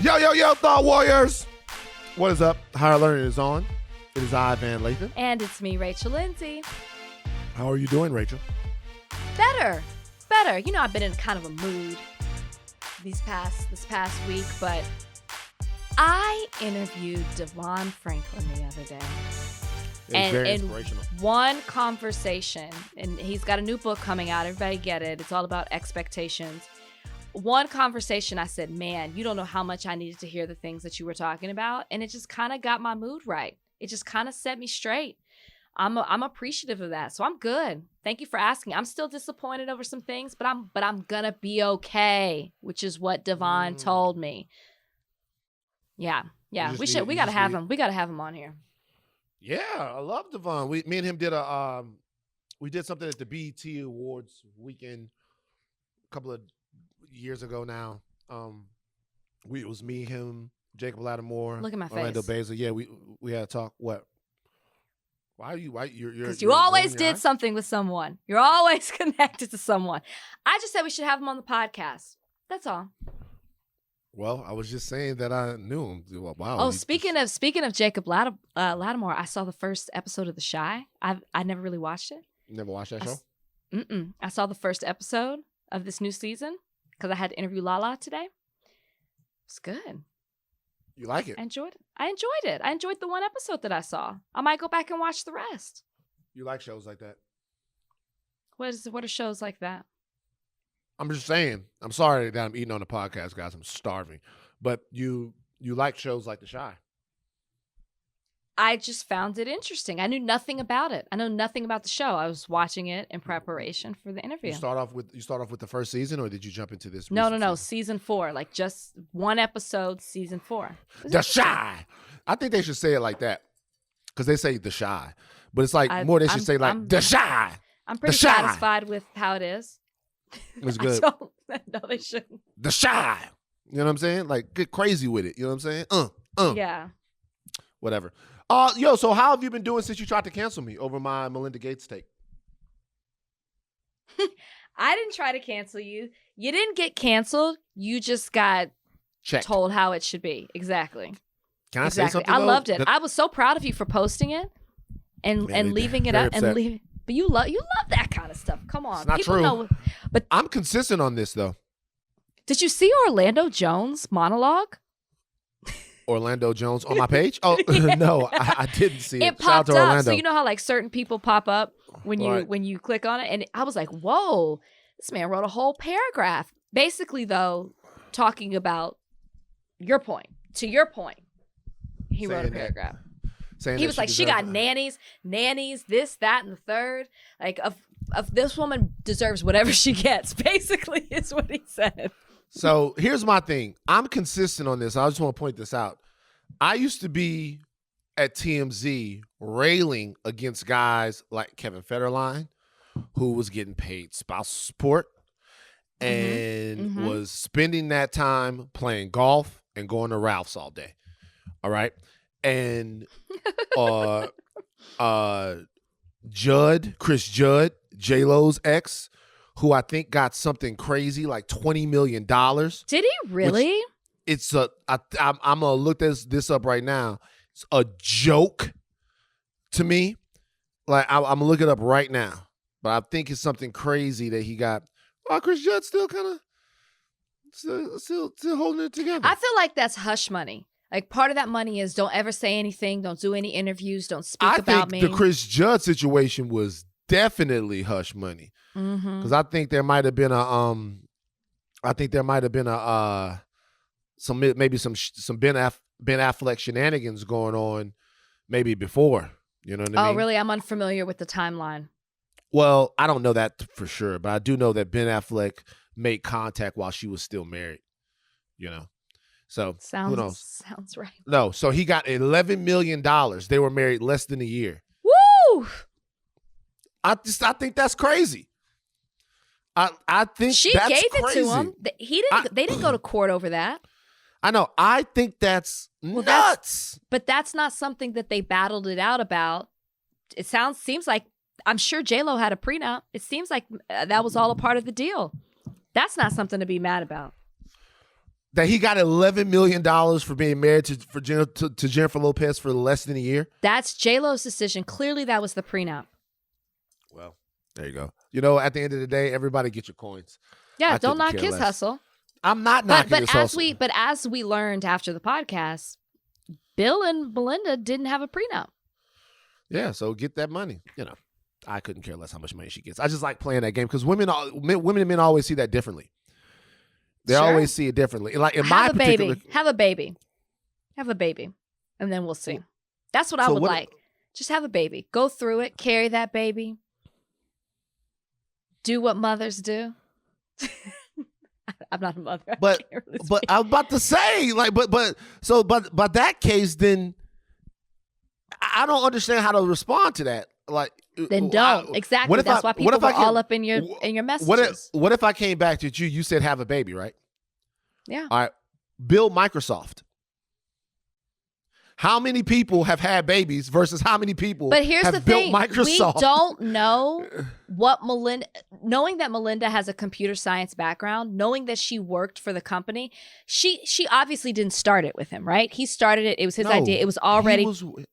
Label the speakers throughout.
Speaker 1: Yo, Thought Warriors. What is up? Higher Learning is on. It is I, Van Lathan.
Speaker 2: And it's me, Rachel Lindsay.
Speaker 1: How are you doing, Rachel?
Speaker 2: Better. You know, I've been in kind of a mood this past week, but I interviewed Devon Franklin the other day.
Speaker 1: It was very inspirational.
Speaker 2: One conversation, and he's got a new book coming out. Everybody get it. It's all about expectations. One conversation, I said, man, you don't know how much I needed to hear the things that you were talking about. And it just kind of got my mood right. It just kind of set me straight. I'm appreciative of that. So I'm good. Thank you for asking. I'm still disappointed over some things, but I'm gonna be okay, which is what Devon told me. Yeah. We gotta have him. We gotta have him on here.
Speaker 1: Yeah, I love Devon. Me and him did we did something at the BET Awards weekend a couple of years ago now. It was me, him, Jacob Lattimore.
Speaker 2: Look at my
Speaker 1: Orlando
Speaker 2: face.
Speaker 1: Basil. Yeah, we had a talk. What? Why you're
Speaker 2: because you always did something with someone. You're always connected to someone. I just said we should have him on the podcast. That's all.
Speaker 1: Well, I was just saying that I knew him. Wow.
Speaker 2: Oh, speaking of Jacob Lattimore, I saw the first episode of The Chi. I never really watched it.
Speaker 1: You never watched that show?
Speaker 2: I saw the first episode of this new season because I had to interview Lala today. It's good.
Speaker 1: You like it?
Speaker 2: I enjoyed it. I enjoyed the one episode that I saw. I might go back and watch the rest.
Speaker 1: You like shows like that?
Speaker 2: What are shows like that?
Speaker 1: I'm just saying. I'm sorry that I'm eating on the podcast, guys. I'm starving. But you like shows like The Chi.
Speaker 2: I just found it interesting. I knew nothing about it. I know nothing about the show. I was watching it in preparation for the interview.
Speaker 1: You start off with the first season, or did you jump into this?
Speaker 2: No. Season 4, like just one episode, season 4.
Speaker 1: The Chi. I think they should say it like that because they say The Chi, but it's like they should say like The Chi.
Speaker 2: I'm pretty satisfied with how it is.
Speaker 1: It's good.
Speaker 2: No, they shouldn't.
Speaker 1: The Chi. You know what I'm saying? Like get crazy with it. You know what I'm saying?
Speaker 2: Yeah.
Speaker 1: Whatever. So how have you been doing since you tried to cancel me over my Melinda Gates take?
Speaker 2: I didn't try to cancel you. You didn't get canceled. You just got told how it should be. Exactly.
Speaker 1: Can I say something?
Speaker 2: I loved it. I was so proud of you for posting it and leaving it up and leaving. But you love that kind of stuff. Come on.
Speaker 1: It's not
Speaker 2: People
Speaker 1: true.
Speaker 2: know, but
Speaker 1: I'm consistent on this though.
Speaker 2: Did you see Orlando Jones' monologue?
Speaker 1: Orlando Jones on my page? Oh,
Speaker 2: yeah.
Speaker 1: No, I didn't see it.
Speaker 2: It popped
Speaker 1: Shout out to
Speaker 2: up.
Speaker 1: Orlando.
Speaker 2: So you know how like certain people pop up when you click on it? And I was like, whoa, this man wrote a whole paragraph. Basically, though, talking about your point. To your point, he wrote a paragraph. He was like, she got nannies, this, that, and the third. Like, of this woman deserves whatever she gets, basically, is what he said.
Speaker 1: So here's my thing. I'm consistent on this. I just want to point this out. I used to be at TMZ railing against guys like Kevin Federline, who was getting paid spousal support and was spending that time playing golf and going to Ralph's all day. All right. And Chris Judd, J-Lo's ex, who I think got something crazy like $20 million.
Speaker 2: Did he really?
Speaker 1: I'm gonna look this up right now. It's a joke to me. Like I'm gonna look it up right now, but I think it's something crazy that he got. Chris Judd still kind of still holding it together.
Speaker 2: I feel like that's hush money. Like part of that money is don't ever say anything, don't do any interviews, don't speak about me.
Speaker 1: I think the Chris Judd situation was definitely hush money. Because I think there might have been some Ben Affleck shenanigans going on maybe before. You know what I mean?
Speaker 2: Oh, really? I'm unfamiliar with the timeline.
Speaker 1: Well, I don't know that for sure, but I do know that Ben Affleck made contact while she was still married. You know, so who knows?
Speaker 2: Sounds right.
Speaker 1: No, so he got $11 million. They were married less than a year.
Speaker 2: Woo!
Speaker 1: I think that's crazy. I think
Speaker 2: she
Speaker 1: that's
Speaker 2: gave
Speaker 1: crazy.
Speaker 2: it to him. They didn't go to court over that.
Speaker 1: I know. I think that's nuts.
Speaker 2: But that's not something that they battled it out about. It seems like I'm sure J-Lo had a prenup. It seems like that was all a part of the deal. That's not something to be mad about.
Speaker 1: That he got $11 million for being married to Jennifer Lopez for less than a year?
Speaker 2: That's J-Lo's decision. Clearly, that was the prenup.
Speaker 1: Well, there you go. You know, at the end of the day, everybody get your coins.
Speaker 2: Yeah, don't knock his hustle.
Speaker 1: I'm not knocking his hustle.
Speaker 2: But as we learned after the podcast, Bill and Melinda didn't have a prenup.
Speaker 1: Yeah, so get that money. You know, I couldn't care less how much money she gets. I just like playing that game because women and men always see that differently. They always see it differently. Like in my particular,
Speaker 2: have a baby, and then we'll see. That's what I would like. Just have a baby. Go through it. Carry that baby. Do what mothers do. I'm not a mother.
Speaker 1: But I'm about to say, like, but that case, then I don't understand how to respond to that. Like,
Speaker 2: then don't. Exactly. That's why people are all up in your messages.
Speaker 1: What if I came back to you? You said have a baby, right?
Speaker 2: Yeah.
Speaker 1: All right. Build Microsoft. How many people have had babies versus how many people have built Microsoft?
Speaker 2: We don't know what Melinda, knowing that Melinda has a computer science background, knowing that she worked for the company, she obviously didn't start it with him, right? He started it. It was his idea. It was already.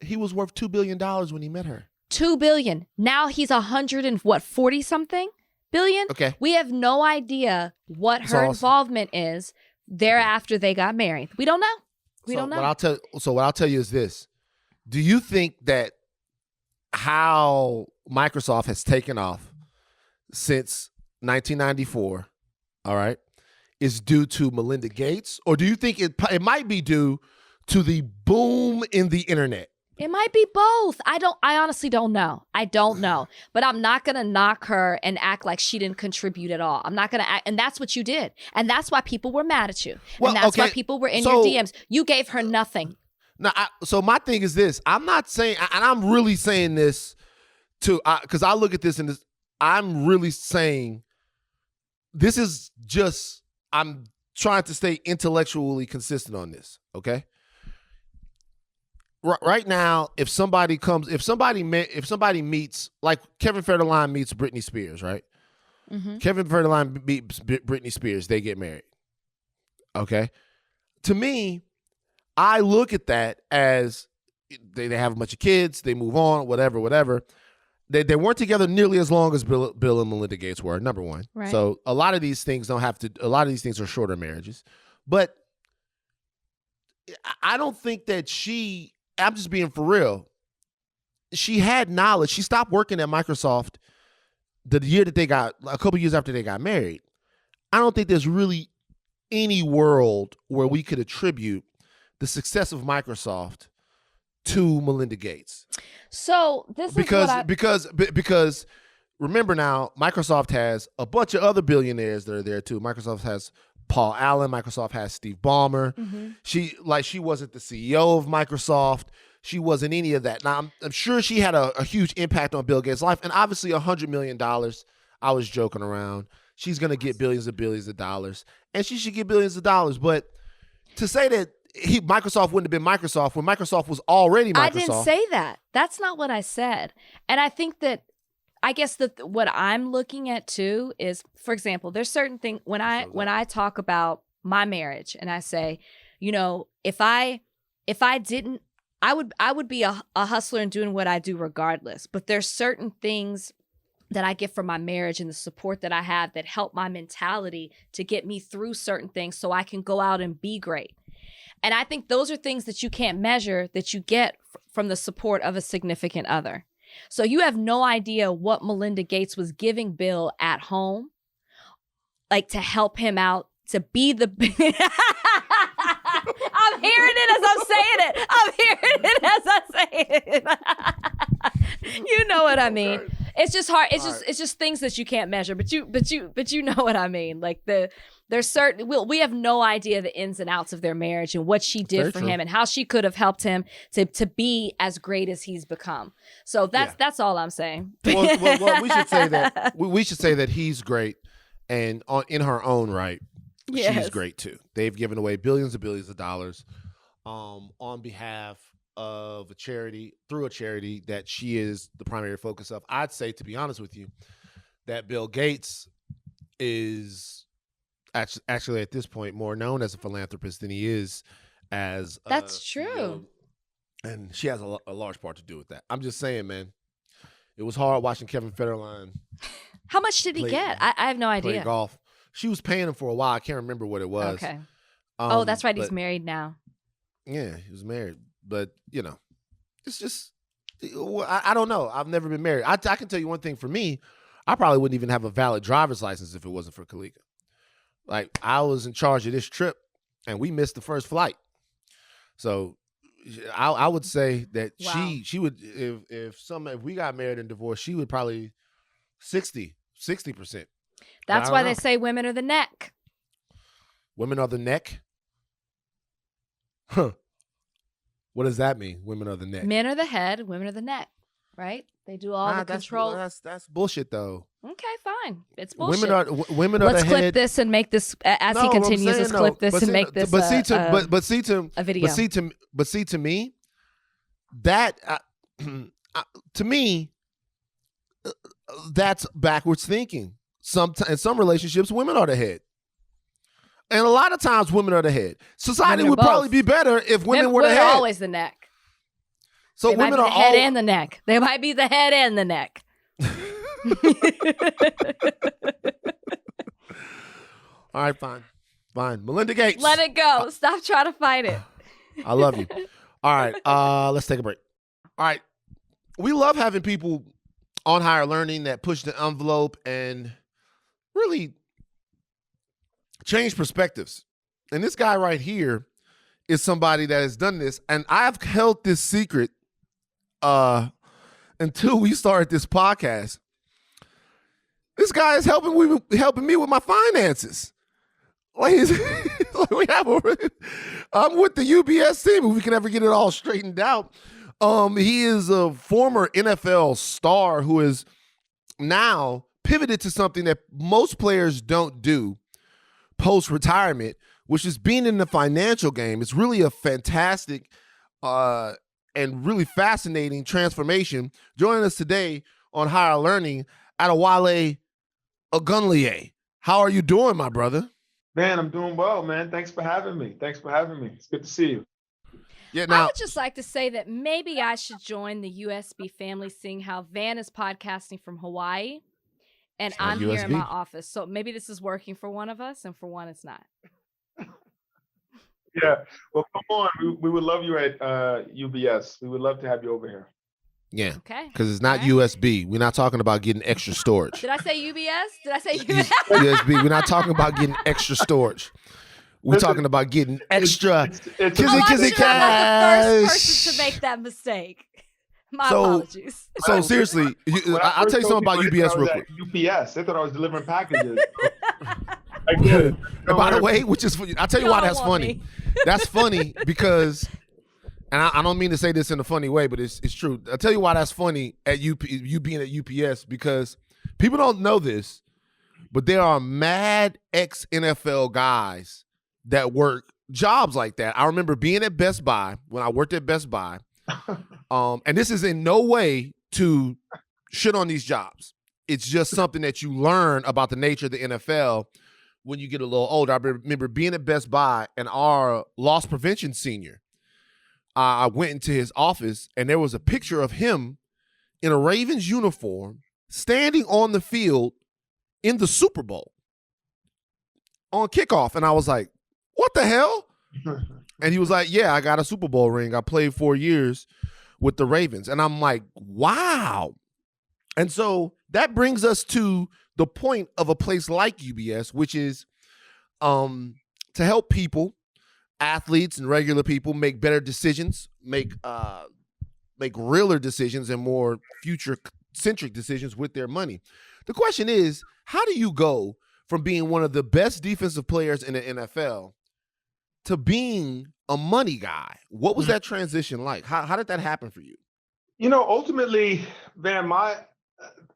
Speaker 1: He was worth $2 billion when he met her.
Speaker 2: $2 billion. Now he's 40 something billion.
Speaker 1: Okay.
Speaker 2: We have no idea what her involvement is thereafter they got married. We don't know. We don't know.
Speaker 1: What I'll tell you is this. Do you think that how Microsoft has taken off since 1994, all right, is due to Melinda Gates? Or do you think it might be due to the boom in the internet?
Speaker 2: It might be both. I honestly don't know. I don't know. But I'm not going to knock her and act like she didn't contribute at all. I'm not going to act. And that's what you did. And that's why people were mad at you. And that's why people were in your DMs. You gave her nothing.
Speaker 1: Now, so my thing is this. I'm not saying, and I'm really saying this because I look at this and I'm really saying this is just, I'm trying to stay intellectually consistent on this, okay? Right now, if somebody meets, like Kevin Federline meets Britney Spears, right? Mm-hmm. Kevin Federline meets Britney Spears, they get married. Okay? To me, I look at that as they have a bunch of kids, they move on, whatever. They weren't together nearly as long as Bill and Melinda Gates were, number one.
Speaker 2: Right.
Speaker 1: So a lot of these things are shorter marriages. But I don't think that I'm just being for real. She had knowledge. She stopped working at Microsoft the year that a couple years after they got married. I don't think there's really any world where we could attribute the success of Microsoft to Melinda Gates.
Speaker 2: So this is
Speaker 1: because remember now, Microsoft has a bunch of other billionaires that are there too. Microsoft has Paul Allen. Microsoft has Steve Ballmer. Mm-hmm. She wasn't the CEO of Microsoft. She wasn't any of that. Now, I'm sure she had a huge impact on Bill Gates' life, and obviously $100 million. I was joking around. She's going to get billions and billions of dollars, and she should get billions of dollars. But to say that Microsoft wouldn't have been Microsoft when Microsoft was already Microsoft.
Speaker 2: I didn't say that. That's not what I said. And I think that, I guess that what I'm looking at too is, for example, there's certain things when I talk about my marriage and I say, you know, if I didn't, I would be a hustler and doing what I do regardless. But there's certain things that I get from my marriage and the support that I have that help my mentality to get me through certain things so I can go out and be great. And I think those are things that you can't measure that you get from the support of a significant other. So you have no idea what Melinda Gates was giving Bill at home, like to help him out, to be the... I'm hearing it as I'm saying it. I'm hearing it as I'm saying it. You know what I mean? It's just hard. It's just things that you can't measure, but you know what I mean. Like there's certain we have no idea the ins and outs of their marriage and what she did for him and how she could have helped him to be as great as he's become. So that's all I'm saying.
Speaker 1: Well, we should say that he's great, and in her own right, she's great too. They've given away billions and billions of dollars on behalf of through a charity that she is the primary focus of. I'd say, to be honest with you, that Bill Gates is actually at this point more known as a philanthropist than he is as a
Speaker 2: That's
Speaker 1: CEO,
Speaker 2: true.
Speaker 1: and she has a large part to do with that. I'm just saying, man, it was hard watching Kevin Federline
Speaker 2: How much did he
Speaker 1: play
Speaker 2: get? I have no
Speaker 1: play
Speaker 2: idea.
Speaker 1: golf. She was paying him for a while. I can't remember what it was.
Speaker 2: Okay. Oh, that's right. He's
Speaker 1: But
Speaker 2: married now.
Speaker 1: yeah, he was married. But it's just I don't know. I've never been married. I can tell you one thing. For me, I probably wouldn't even have a valid driver's license if it wasn't for Kalika. Like, I was in charge of this trip, and we missed the first flight. So I would say that
Speaker 2: Wow.
Speaker 1: she would, if we got married and divorced, she would probably 60%.
Speaker 2: That's why they say women are the neck.
Speaker 1: Women are the neck. Huh. What does that mean? Women are the neck.
Speaker 2: Men are the head, women are the neck, right? They do all the control.
Speaker 1: That's bullshit, though.
Speaker 2: Okay, fine. It's bullshit.
Speaker 1: Women are
Speaker 2: Let's
Speaker 1: the
Speaker 2: clip
Speaker 1: head.
Speaker 2: this and make this as he continues. Let's clip this and make this a video.
Speaker 1: But see to me, that to me, that's backwards thinking. In some relationships, women are the head. And a lot of times women are the head. Society would probably be better if women were the head.
Speaker 2: Women are always the neck.
Speaker 1: So women are
Speaker 2: the head and the neck. They might be the head and the neck.
Speaker 1: All right, fine. Melinda Gates.
Speaker 2: Let it go. Stop trying to fight it.
Speaker 1: I love you. All right, let's take a break. All right. We love having people on Higher Learning that push the envelope and really change perspectives. And this guy right here is somebody that has done this. And I've held this secret until we started this podcast. This guy is helping me with my finances. Like, I'm with the UBS team if we can ever get it all straightened out. He is a former NFL star who is now pivoted to something that most players don't do post-retirement, which is being in the financial game. It's really a fantastic and really fascinating transformation. Joining us today on Higher Learning, Adewale Ogunleye. How are you doing, my brother?
Speaker 3: Man, I'm doing well, man. Thanks for having me. It's good to see you.
Speaker 1: Yeah, now,
Speaker 2: I would just like to say that maybe I should join the USB family, seeing how Van is podcasting from Hawaii. And I'm here in my office. So maybe this is working for one of us, and for one, it's not.
Speaker 3: Yeah. Well, come on. We would love you at UBS. We would love to have you over here.
Speaker 1: Yeah.
Speaker 2: Okay.
Speaker 1: Because it's not USB. We're not talking about getting extra storage.
Speaker 2: Did I say UBS? Did I say UBS?
Speaker 1: USB. We're not talking about getting extra storage. We're talking about getting extra kizzy cash.
Speaker 2: I'm the first person to make that mistake. My apologies.
Speaker 1: So seriously, I'll tell you something about UBS real quick.
Speaker 3: UPS. They thought I was delivering packages.
Speaker 1: And by the way, I'll tell you why that's funny. That's funny because, and I don't mean to say this in a funny way, but it's true. I'll tell you why that's funny at you being at UPS, because people don't know this, but there are mad ex-NFL guys that work jobs like that. I remember being at Best Buy when I worked at Best Buy. And this is in no way to shit on these jobs. It's just something that you learn about the nature of the NFL when you get a little older. I remember being at Best Buy, and our loss prevention senior, I went into his office, and there was a picture of him in a Ravens uniform standing on the field in the Super Bowl on kickoff. And I was like, what the hell? And he was like, yeah, I got a Super Bowl ring. I played 4 years with the Ravens. And I'm like, wow. And so that brings us to the point of a place like UBS, which is to help people, athletes and regular people, make better decisions, make realer decisions and more future-centric decisions with their money. The question is, how do you go from being one of the best defensive players in the NFL to being a money guy? What was that transition like? How did that happen for you?
Speaker 3: Ultimately, Van,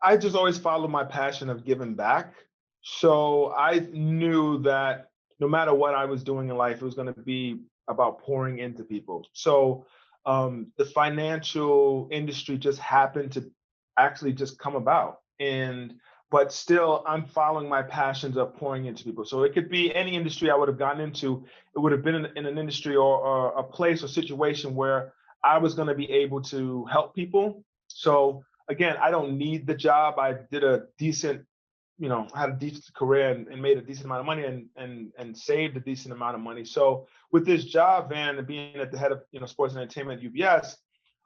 Speaker 3: I just always followed my passion of giving back. So I knew that no matter what I was doing in life, it was going to be about pouring into people. So the financial industry just happened to actually just come about. And but still I'm following my passions of pouring into people. So it could be any industry I would have gotten into. It would have been in an industry or a place or situation where I was going to be able to help people. So again, I don't need the job. I did a decent, had a decent career and made a decent amount of money and saved a decent amount of money. So with this job, Van, and being at the head of sports and entertainment at UBS,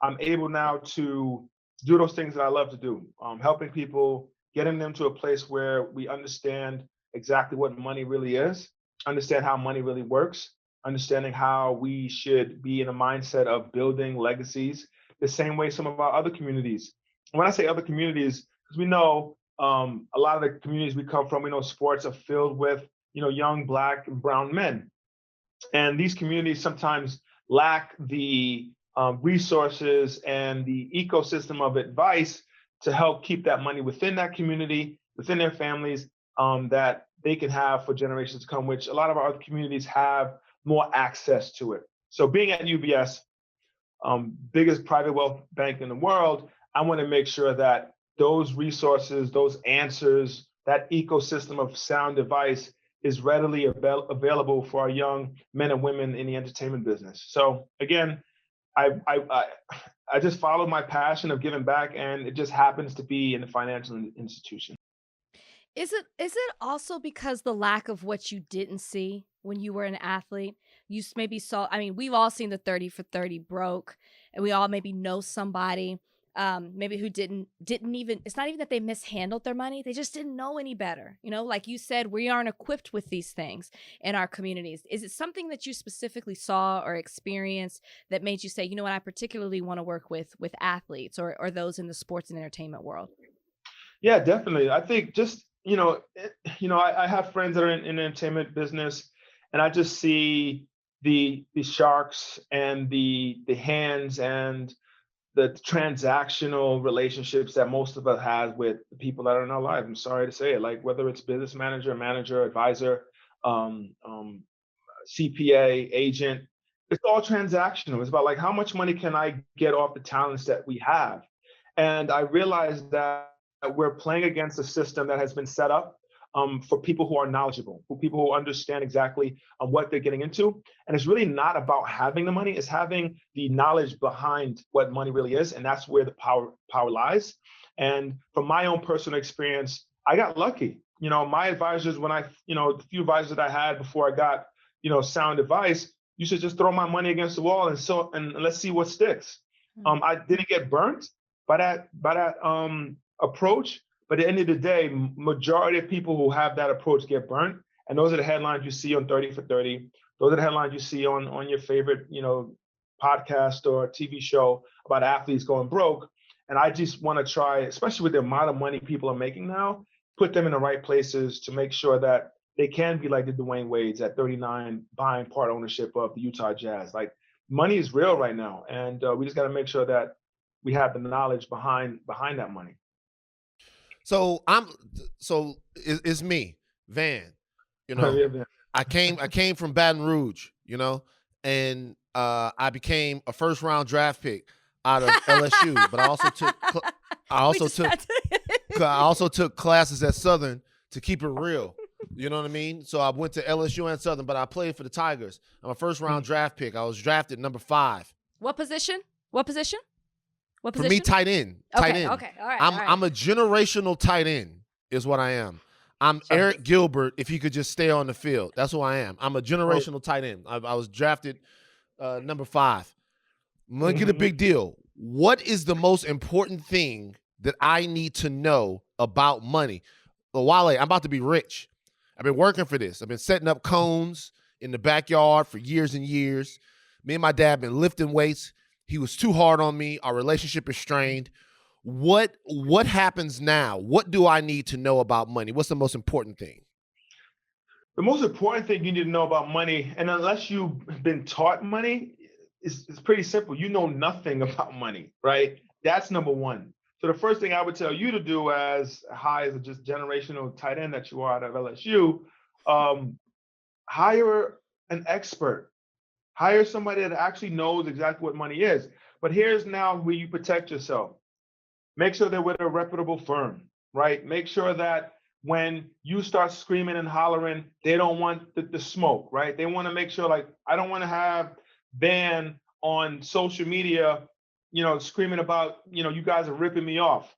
Speaker 3: I'm able now to do those things that I love to do, helping people, getting them to a place where we understand exactly what money really is, understand how money really works, understanding how we should be in a mindset of building legacies the same way some of our other communities. When I say other communities, because we know a lot of the communities we come from, we know sports are filled with young Black and brown men, and these communities sometimes lack the resources and the ecosystem of advice to help keep that money within that community, within their families, that they can have for generations to come, which a lot of our other communities have more access to it. So being at UBS, biggest private wealth bank in the world, I want to make sure that those resources, those answers, that ecosystem of sound advice is readily available for our young men and women in the entertainment business. So again, I just follow my passion of giving back, and it just happens to be in a financial institution.
Speaker 2: Is it also because the lack of what you didn't see when you were an athlete? You maybe saw, I mean, we've all seen the 30 for 30 broke, and we all maybe know somebody maybe who didn't even, it's not even that they mishandled their money, they just didn't know any better. Like you said, we aren't equipped with these things in our communities. Is it something that you specifically saw or experienced that made you say, you know what, I particularly want to work with athletes or those in the sports and entertainment world?
Speaker 3: Yeah, definitely. I think just I have friends that are in the entertainment business, and I just see the sharks and the hands and the transactional relationships that most of us have with the people that are in our lives. I'm sorry to say it, like whether it's business manager, advisor, CPA, agent, it's all transactional. It's about like, how much money can I get off the talents that we have? And I realized that we're playing against a system that has been set up for people who are knowledgeable, for people who understand exactly what they're getting into. And it's really not about having the money, it's having the knowledge behind what money really is. And that's where the power lies. And from my own personal experience, I got lucky. My advisors, when the few advisors that I had before I got, sound advice, you should just throw my money against the wall and let's see what sticks. I didn't get burnt by that approach. But at the end of the day, majority of people who have that approach get burnt. And those are the headlines you see on 30 for 30. Those are the headlines you see on your favorite, podcast or TV show about athletes going broke. And I just want to try, especially with the amount of money people are making now, put them in the right places to make sure that they can be like the Dwayne Wades at 39, buying part ownership of the Utah Jazz. Like, money is real right now. And we just got to make sure that we have the knowledge behind that money.
Speaker 1: So it's me, Van. I came from Baton Rouge, and I became a first round draft pick out of LSU, but I also took classes at Southern to keep it real. You know what I mean? So I went to LSU and Southern, but I played for the Tigers. I'm a first round draft pick. I was drafted number 5.
Speaker 2: What position?
Speaker 1: For me, tight end.
Speaker 2: Okay, all right.
Speaker 1: I'm a generational tight end is what I am. I'm Eric Gilbert if he could just stay on the field. That's who I am. I'm a generational tight end. I was drafted number 5. I'm going to get a big deal. What is the most important thing that I need to know about money? Wale, I'm about to be rich. I've been working for this. I've been setting up cones in the backyard for years and years. Me and my dad have been lifting weights. He was too hard on me. Our relationship is strained. What happens now? What do I need to know about money? What's the most important thing?
Speaker 3: The most important thing you need to know about money, and unless you've been taught money, it's pretty simple. You know nothing about money, right? That's number one. So the first thing I would tell you to do, as high as a just generational tight end that you are out of LSU, hire an expert. Hire somebody that actually knows exactly what money is. But here's now where you protect yourself. Make sure they're with a reputable firm. right? Make sure that when you start screaming and hollering, they don't want the smoke, right? They want to make sure, like, I don't want to have Van on social media, screaming about, you guys are ripping me off.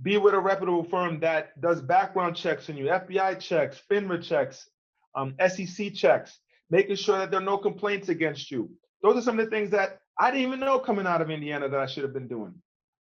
Speaker 3: Be with a reputable firm that does background checks on you, FBI checks, FINRA checks, SEC checks, making sure that there are no complaints against you. Those are some of the things that I didn't even know coming out of Indiana that I should have been doing.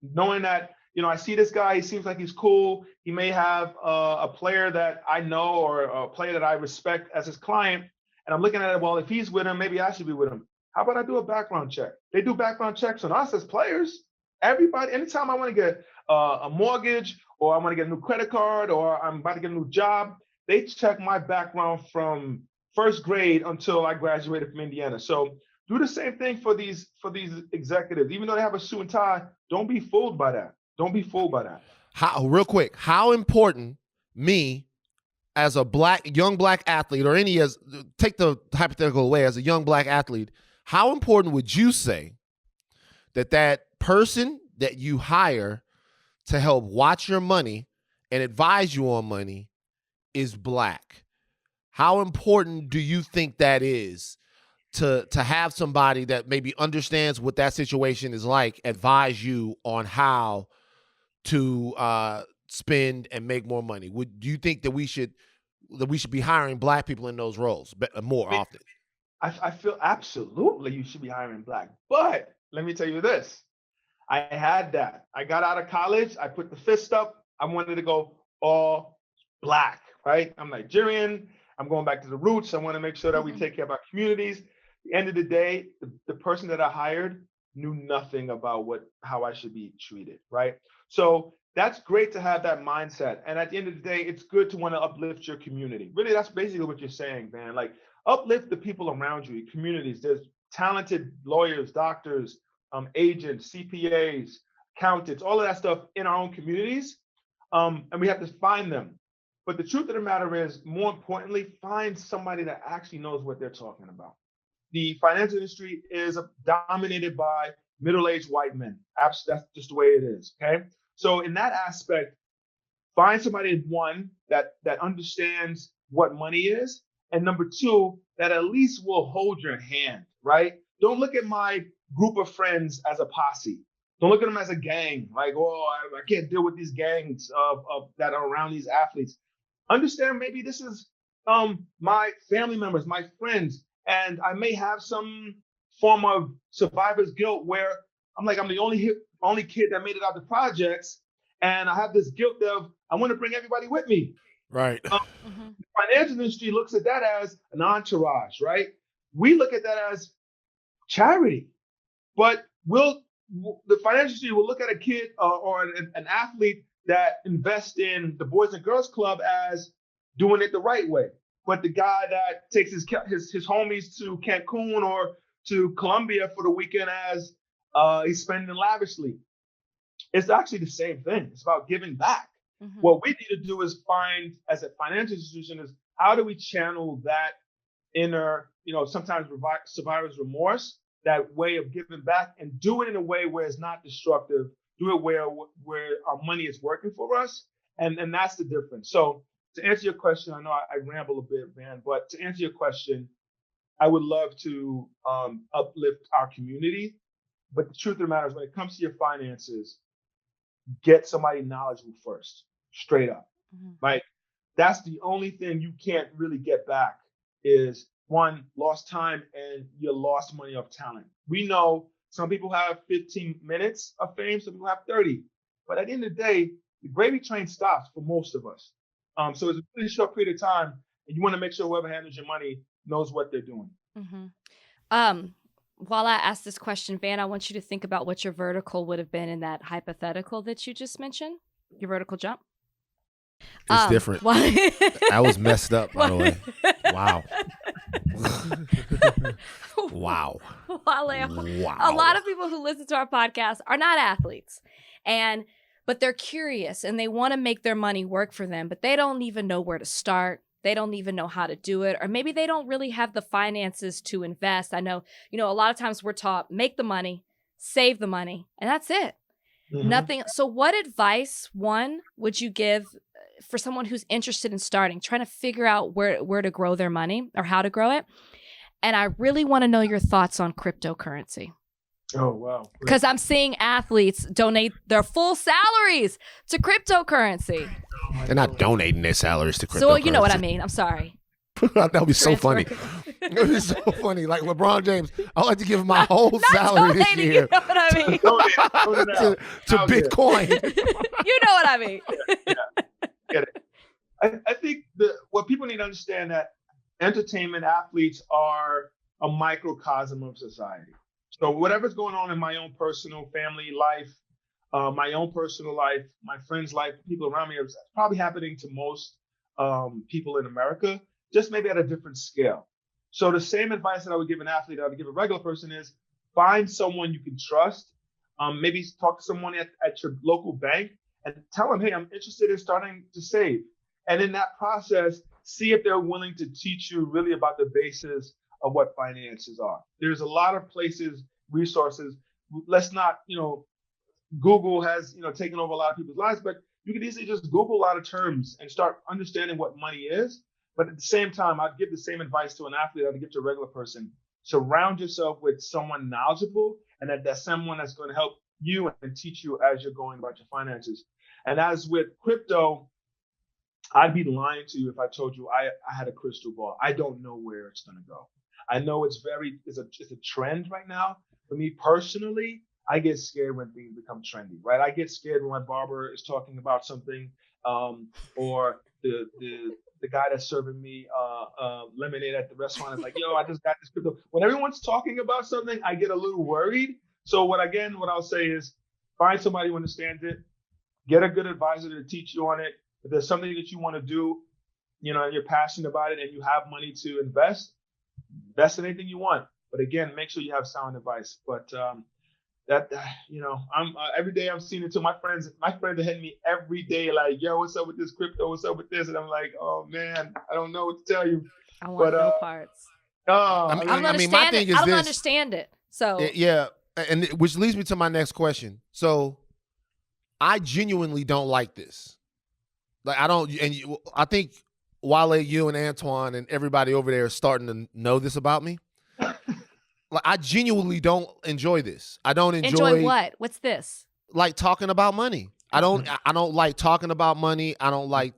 Speaker 3: Knowing that, I see this guy, he seems like he's cool. He may have a player that I know or a player that I respect as his client. And I'm looking at it, well, if he's with him, maybe I should be with him. How about I do a background check? They do background checks on us as players. Everybody, anytime I want to get a mortgage or I want to get a new credit card or I'm about to get a new job, they check my background from first grade until I graduated from Indiana. So do the same thing for these executives. Even though they have a suit and tie, don't be fooled by that. Don't be fooled by that.
Speaker 1: Real quick, how important me as a young black athlete, or take the hypothetical away, as a young black athlete, how important would you say that person that you hire to help watch your money and advise you on money is black? How important do you think that is to have somebody that maybe understands what that situation is like advise you on how to spend and make more money? Do you think that we should be hiring black people in those roles more often?
Speaker 3: I feel absolutely you should be hiring black. But let me tell you this. I had that. I got out of college. I put the fist up. I wanted to go all black, right? I'm Nigerian. I'm going back to the roots. I want to make sure that we take care of our communities. At the end of the day, the person that I hired knew nothing about how I should be treated, right? So that's great to have that mindset. And at the end of the day, it's good to want to uplift your community. Really, that's basically what you're saying, man. Like, uplift the people around you, your communities. There's talented lawyers, doctors, agents, CPAs, accountants, all of that stuff in our own communities. And we have to find them. But the truth of the matter is, more importantly, find somebody that actually knows what they're talking about. The financial industry is dominated by middle-aged white men. That's just the way it is, okay? So in that aspect, find somebody, one, that understands what money is, and number two, that at least will hold your hand, right? Don't look at my group of friends as a posse. Don't look at them as a gang, like, oh, I can't deal with these gangs of that are around these athletes. Understand, maybe this is my family members, my friends, and I may have some form of survivor's guilt where I'm the only kid that made it out the projects, and I have this guilt of I want to bring everybody with me.
Speaker 1: Right.
Speaker 3: The financial industry looks at that as an entourage, right? We look at that as charity, but the financial industry will look at a kid or an athlete that invests in the Boys and Girls Club as doing it the right way. But the guy that takes his homies to Cancun or to Colombia for the weekend as he's spending lavishly. It's actually the same thing. It's about giving back. Mm-hmm. What we need to do is find, as a financial institution, is how do we channel that inner, sometimes survivor's remorse, that way of giving back, and do it in a way where it's not destructive. Do it where our money is working for us, and that's the difference. So to answer your question, I know I ramble a bit, man, but to answer your question, I would love to uplift our community. But the truth of the matter is, when it comes to your finances, get somebody knowledgeable first, straight up. Mm-hmm. Like, that's the only thing you can't really get back is, one, lost time and your lost money of talent. We know some people have 15 minutes of fame, some people have 30. But at the end of the day, the gravy train stops for most of us. So it's a pretty short period of time, and you want to make sure whoever handles your money knows what they're doing.
Speaker 2: Mm-hmm. While I ask this question, Van, I want you to think about what your vertical would have been in that hypothetical that you just mentioned, your vertical jump.
Speaker 1: It's different. I was messed up, by the way. Wow. Wow.
Speaker 2: A lot of people who listen to our podcast are not athletes, but they're curious and they want to make their money work for them, but they don't even know where to start. They don't even know how to do it, or maybe they don't really have the finances to invest. I know, a lot of times we're taught, make the money, save the money, and that's it. Nothing. So what advice, one, would you give for someone who's interested in starting, trying to figure out where to grow their money or how to grow it? And I really want to know your thoughts on cryptocurrency.
Speaker 3: Oh, wow.
Speaker 2: Because I'm seeing athletes donate their full salaries to cryptocurrency.
Speaker 1: They're not donating their salaries to cryptocurrency.
Speaker 2: So you know what I mean. I'm sorry.
Speaker 1: That would be so funny. It would be so funny. Like LeBron James, I'd like to give him my whole salary this
Speaker 2: donating,
Speaker 1: year
Speaker 2: you know what I mean?
Speaker 1: to Bitcoin.
Speaker 2: You know what I mean?
Speaker 3: Get it. I think what people need to understand that entertainment athletes are a microcosm of society. So whatever's going on in my own personal family life, my own personal life, my friends' life, people around me, it's probably happening to most people in America, just maybe at a different scale. So the same advice that I would give an athlete, that I would give a regular person is find someone you can trust. Maybe talk to someone at your local bank and tell them, hey, I'm interested in starting to save. And in that process, see if they're willing to teach you really about the basis of what finances are. There's a lot of places, resources. Let's not, Google has, taken over a lot of people's lives, but you can easily just Google a lot of terms and start understanding what money is. But at the same time, I'd give the same advice to an athlete I'd give to a regular person. Surround yourself with someone knowledgeable, and that's someone that's going to help you and teach you as you're going about your finances. And as with crypto, I'd be lying to you if I told you I had a crystal ball. I don't know where it's going to go. I know it's a trend right now. For me personally, I get scared when things become trendy, right? I get scared when my barber is talking about something, or the guy that's serving me lemonade at the restaurant is like, yo, I just got this crypto. When everyone's talking about something, I get a little worried. So what I'll say is find somebody who understands it, get a good advisor to teach you on it. If there's something that you want to do, and you're passionate about it and you have money to invest in anything you want. But again, make sure you have sound advice. But I'm every day I'm seeing it too. My friends are hitting me every day like, yo, what's up with this crypto? What's up with this? And I'm like, oh man, I don't know what to tell you.
Speaker 2: I want no parts.
Speaker 1: My thing is
Speaker 2: I don't understand it. So
Speaker 1: yeah, and which leads me to my next question. So I genuinely don't like this. Like I think Wale, you and Antoine and everybody over there is starting to know this about me. Like I genuinely don't enjoy this. I don't enjoy
Speaker 2: what? What's this?
Speaker 1: Like talking about money. I don't like talking about money. I don't like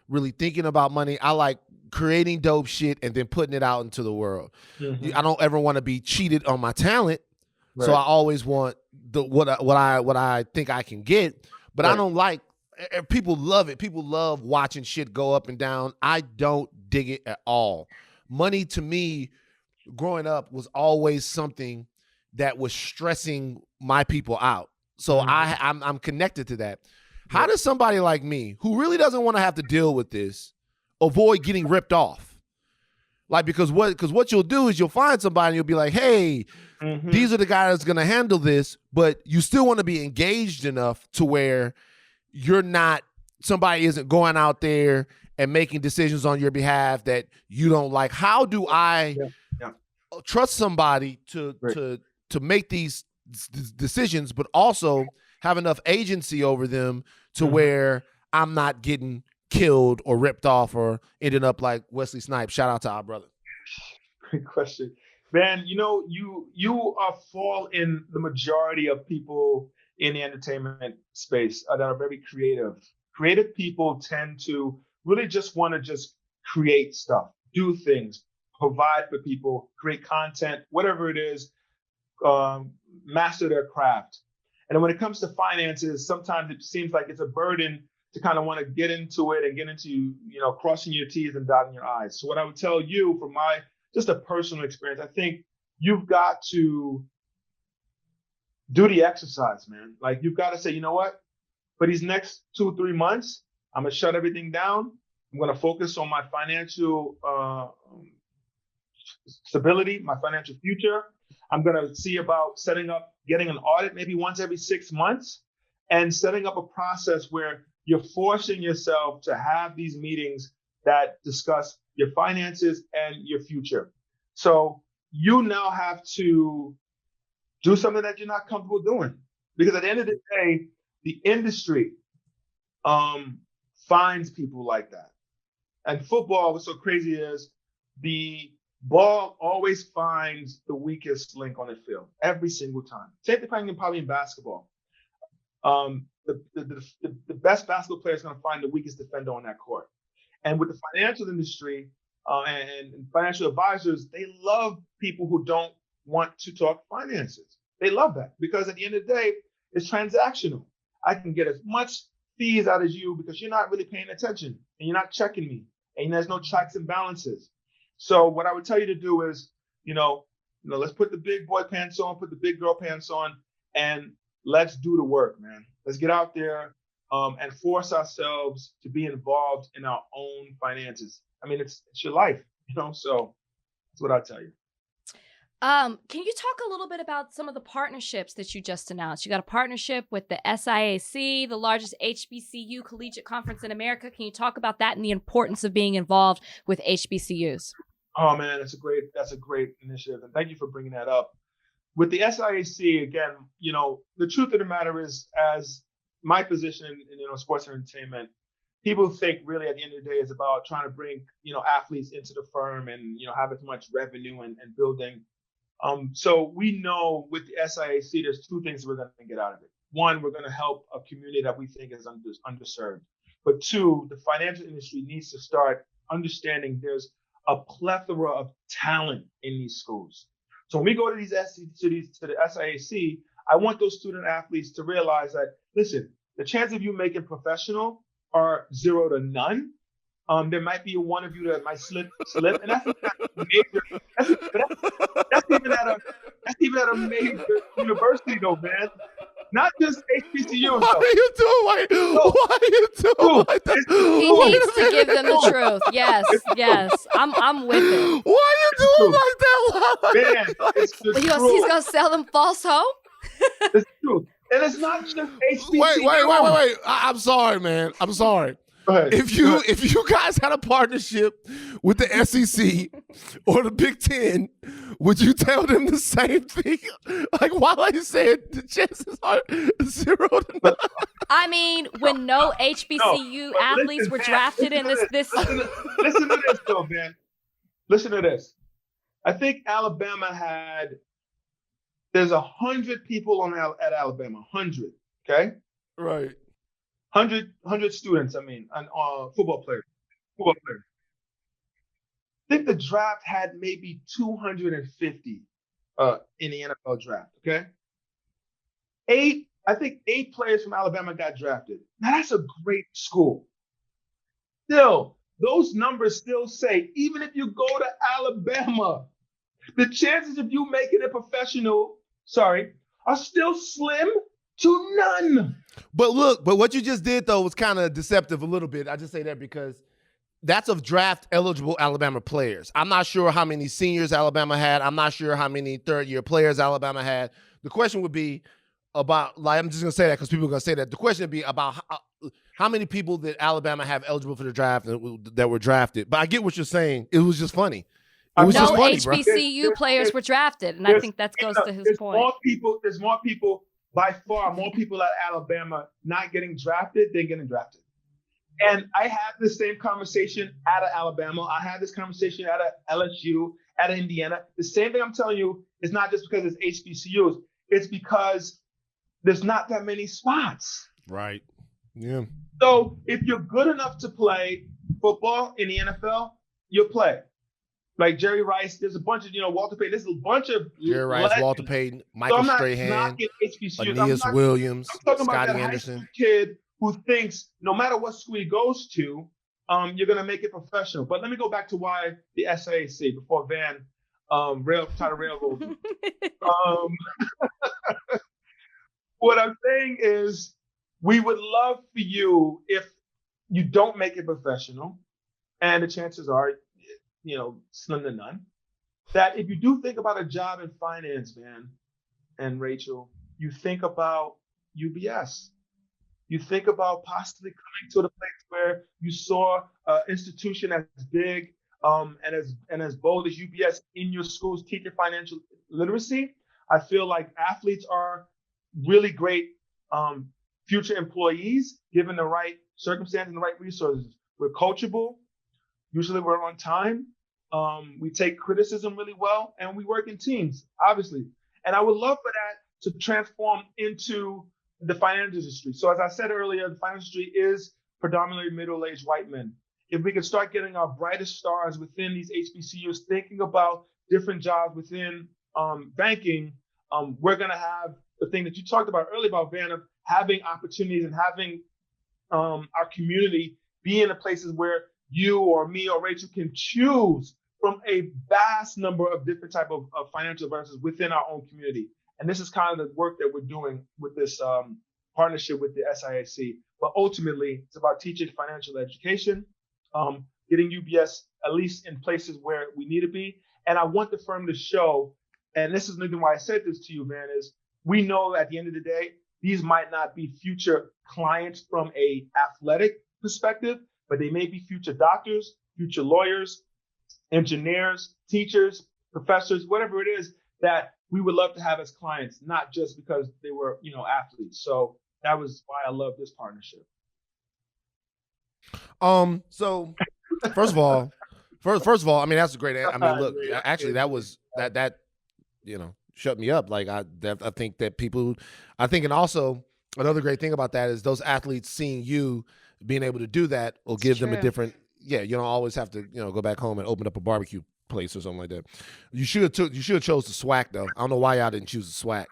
Speaker 1: really thinking about money. I like creating dope shit and then putting it out into the world. I don't ever want to be cheated on my talent. Right. So I always want what I think I can get, but right. I don't like. People love it. People love watching shit go up and down. I don't dig it at all. Money to me, growing up, was always something that was stressing my people out. So I'm connected to that. How does somebody like me, who really doesn't want to have to deal with this, avoid getting ripped off? Like, because what you'll do is you'll find somebody and you'll be like, hey, these are the guys that's going to handle this, but you still want to be engaged enough to where somebody isn't going out there and making decisions on your behalf that you don't like. How do I trust somebody to make these decisions, but also have enough agency over them to where I'm not getting killed or ripped off or ending up like Wesley Snipes? Shout out to our brother.
Speaker 3: Great question. Man, you fall in the majority of people in the entertainment space that are very creative. Creative people tend to really just want to just create stuff, do things, provide for people, create content, whatever it is, master their craft. And when it comes to finances, sometimes it seems like it's a burden to kind of want to get into it and get into, crossing your T's and dotting your I's. So what I would tell you from just a personal experience, I think you've got to do the exercise, man. Like you've got to say, you know what? For these next 2-3 months, I'm going to shut everything down. I'm going to focus on my financial stability, my financial future. I'm going to see about getting an audit maybe once every 6 months and setting up a process where you're forcing yourself to have these meetings that discuss your finances and your future. So you now have to do something that you're not comfortable doing. Because at the end of the day, the industry finds people like that. And football, what's so crazy is the ball always finds the weakest link on the field every single time. Same thing probably in basketball. The best basketball player is going to find the weakest defender on that court. And with the financial industry and financial advisors, they love people who don't want to talk finances. They love that because at the end of the day, it's transactional. I can get as much fees out of you because you're not really paying attention and you're not checking me and there's no checks and balances. So what I would tell you to do is, let's put the big boy pants on, put the big girl pants on, and let's do the work, man. Let's get out there and force ourselves to be involved in our own finances. I mean, it's your life, so that's what I tell you.
Speaker 2: Can you talk a little bit about some of the partnerships that you just announced? You got a partnership with the SIAC, the largest HBCU collegiate conference in America. Can you talk about that and the importance of being involved with HBCUs?
Speaker 3: Oh man, that's a great initiative, and thank you for bringing that up. With the SIAC, again, the truth of the matter is, as my position in sports and entertainment, people think really at the end of the day is about trying to bring athletes into the firm and have as much revenue and building. So we know with the SIAC, there's two things we're going to get out of it. One, we're going to help a community that we think is underserved. But two, the financial industry needs to start understanding there's a plethora of talent in these schools. So when we go to the SIAC, I want those student athletes to realize that, listen, the chance of you making professional are 0 to none. There might be one of you that might slip, and that's major. That's even at a major university, though, man. Not just HBCU.
Speaker 1: What are you doing? What are you doing?
Speaker 2: He needs to give them the truth. Yes. I'm with him.
Speaker 1: Why are you doing like that?
Speaker 3: Man, it's the truth.
Speaker 2: He's gonna sell them false hope.
Speaker 3: It's true, and it's not just HBCU.
Speaker 1: Wait. I'm sorry, man. I'm sorry. If you guys had a partnership with the SEC or the Big Ten, would you tell them the same thing? Like Wale said, the chances are 0 to none.
Speaker 2: I mean, when no HBCU athletes were drafted in this.
Speaker 3: Listen to this, though, man. Listen to this. I think Alabama there's 100 people at Alabama, 100. Okay,
Speaker 1: right.
Speaker 3: 100 students, and football players. I think the draft had maybe 250 in the NFL draft, okay? I think 8 players from Alabama got drafted. Now, that's a great school. Still, those numbers still say, even if you go to Alabama, the chances of you making it professional, are still slim to none.
Speaker 1: But what you just did, though, was kind of deceptive a little bit. I just say that because that's of draft-eligible Alabama players. I'm not sure how many seniors Alabama had. I'm not sure how many third-year players Alabama had. The question would be about, I'm just going to say that because people are going to say that. The question would be about how many people did Alabama have eligible for the draft that were drafted. But I get what you're saying. It was just funny. It was
Speaker 2: no
Speaker 1: just funny,
Speaker 2: HBCU players were drafted, and I think that goes to his point.
Speaker 3: There's more people. By far, more people at Alabama not getting drafted than getting drafted. And I had the same conversation out of Alabama. I had this conversation out of LSU, out of Indiana. The same thing I'm telling you is not just because it's HBCUs. It's because there's not that many spots.
Speaker 1: Right. Yeah.
Speaker 3: So if you're good enough to play football in the NFL, you'll play. Like Jerry Rice, there's a bunch of, Walter Payton. There's a bunch of
Speaker 1: Jerry Rice, legends. Walter Payton, Michael Strahan, Aeneas Williams, Scotty Anderson.
Speaker 3: High school kid who thinks no matter what school he goes to, you're going to make it professional. But let me go back to why the SIAC before Van try to railroad me. What I'm saying is we would love for you if you don't make it professional, and the chances are, slim to none, that if you do think about a job in finance, man, and Rachel, you think about UBS. You think about possibly coming to the place where you saw an institution as big and as bold as UBS in your schools teaching financial literacy. I feel like athletes are, really great future employees, given the right circumstances and the right resources. We're coachable. Usually we're on time. We take criticism really well, and we work in teams, obviously. And I would love for that to transform into the finance industry. So as I said earlier, the finance industry is predominantly middle-aged white men. If we can start getting our brightest stars within these HBCUs thinking about different jobs within banking, we're going to have the thing that you talked about earlier about, Van, of having opportunities and having our community be in the places where you or me or Rachel can choose from a vast number of different type of financial advisors within our own community. And this is kind of the work that we're doing with this partnership with the SIAC. But ultimately, it's about teaching financial education, getting UBS at least in places where we need to be. And I want the firm to show, and this is the reason why I said this to you, man, is we know at the end of the day, these might not be future clients from a athletic perspective, but they may be future doctors, future lawyers, engineers, teachers, professors, whatever it is that we would love to have as clients, not just because they were, athletes. So that was why I love this partnership.
Speaker 1: So first of all, I mean, that's a great. I mean, look, actually, that was that shut me up. Like I think that people, and also another great thing about that is those athletes seeing you being able to do that will give them a different. Yeah, you don't always have to go back home and open up a barbecue place or something like that. You should have chose the SWAC though. I don't know why y'all didn't choose the SWAC.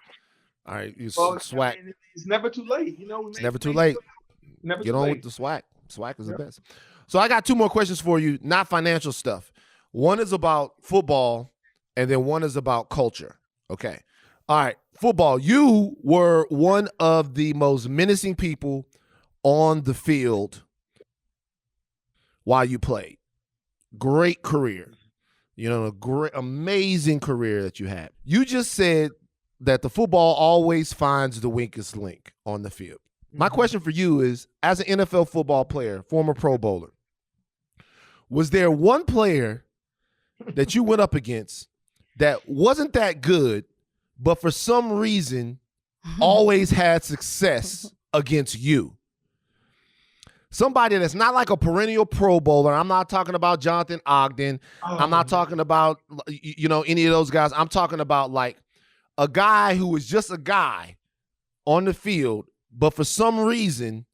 Speaker 1: All right, SWAC.
Speaker 3: I mean, it's never too late.
Speaker 1: It's never too late. Get on with the SWAC. SWAC is the best. So I got two more questions for you, not financial stuff. One is about football, and then one is about culture. Okay. All right. Football. You were one of the most menacing people on the field while you played. Great career. A great, amazing career that you had. You just said that the football always finds the weakest link on the field. My question for you is, as an NFL football player, former Pro Bowler, was there one player that you went up against that wasn't that good, but for some reason always had success against you? Somebody that's not like a perennial Pro Bowler. I'm not talking about Jonathan Ogden. I'm not talking about, any of those guys. I'm talking about like a guy who was just a guy on the field, but for some reason,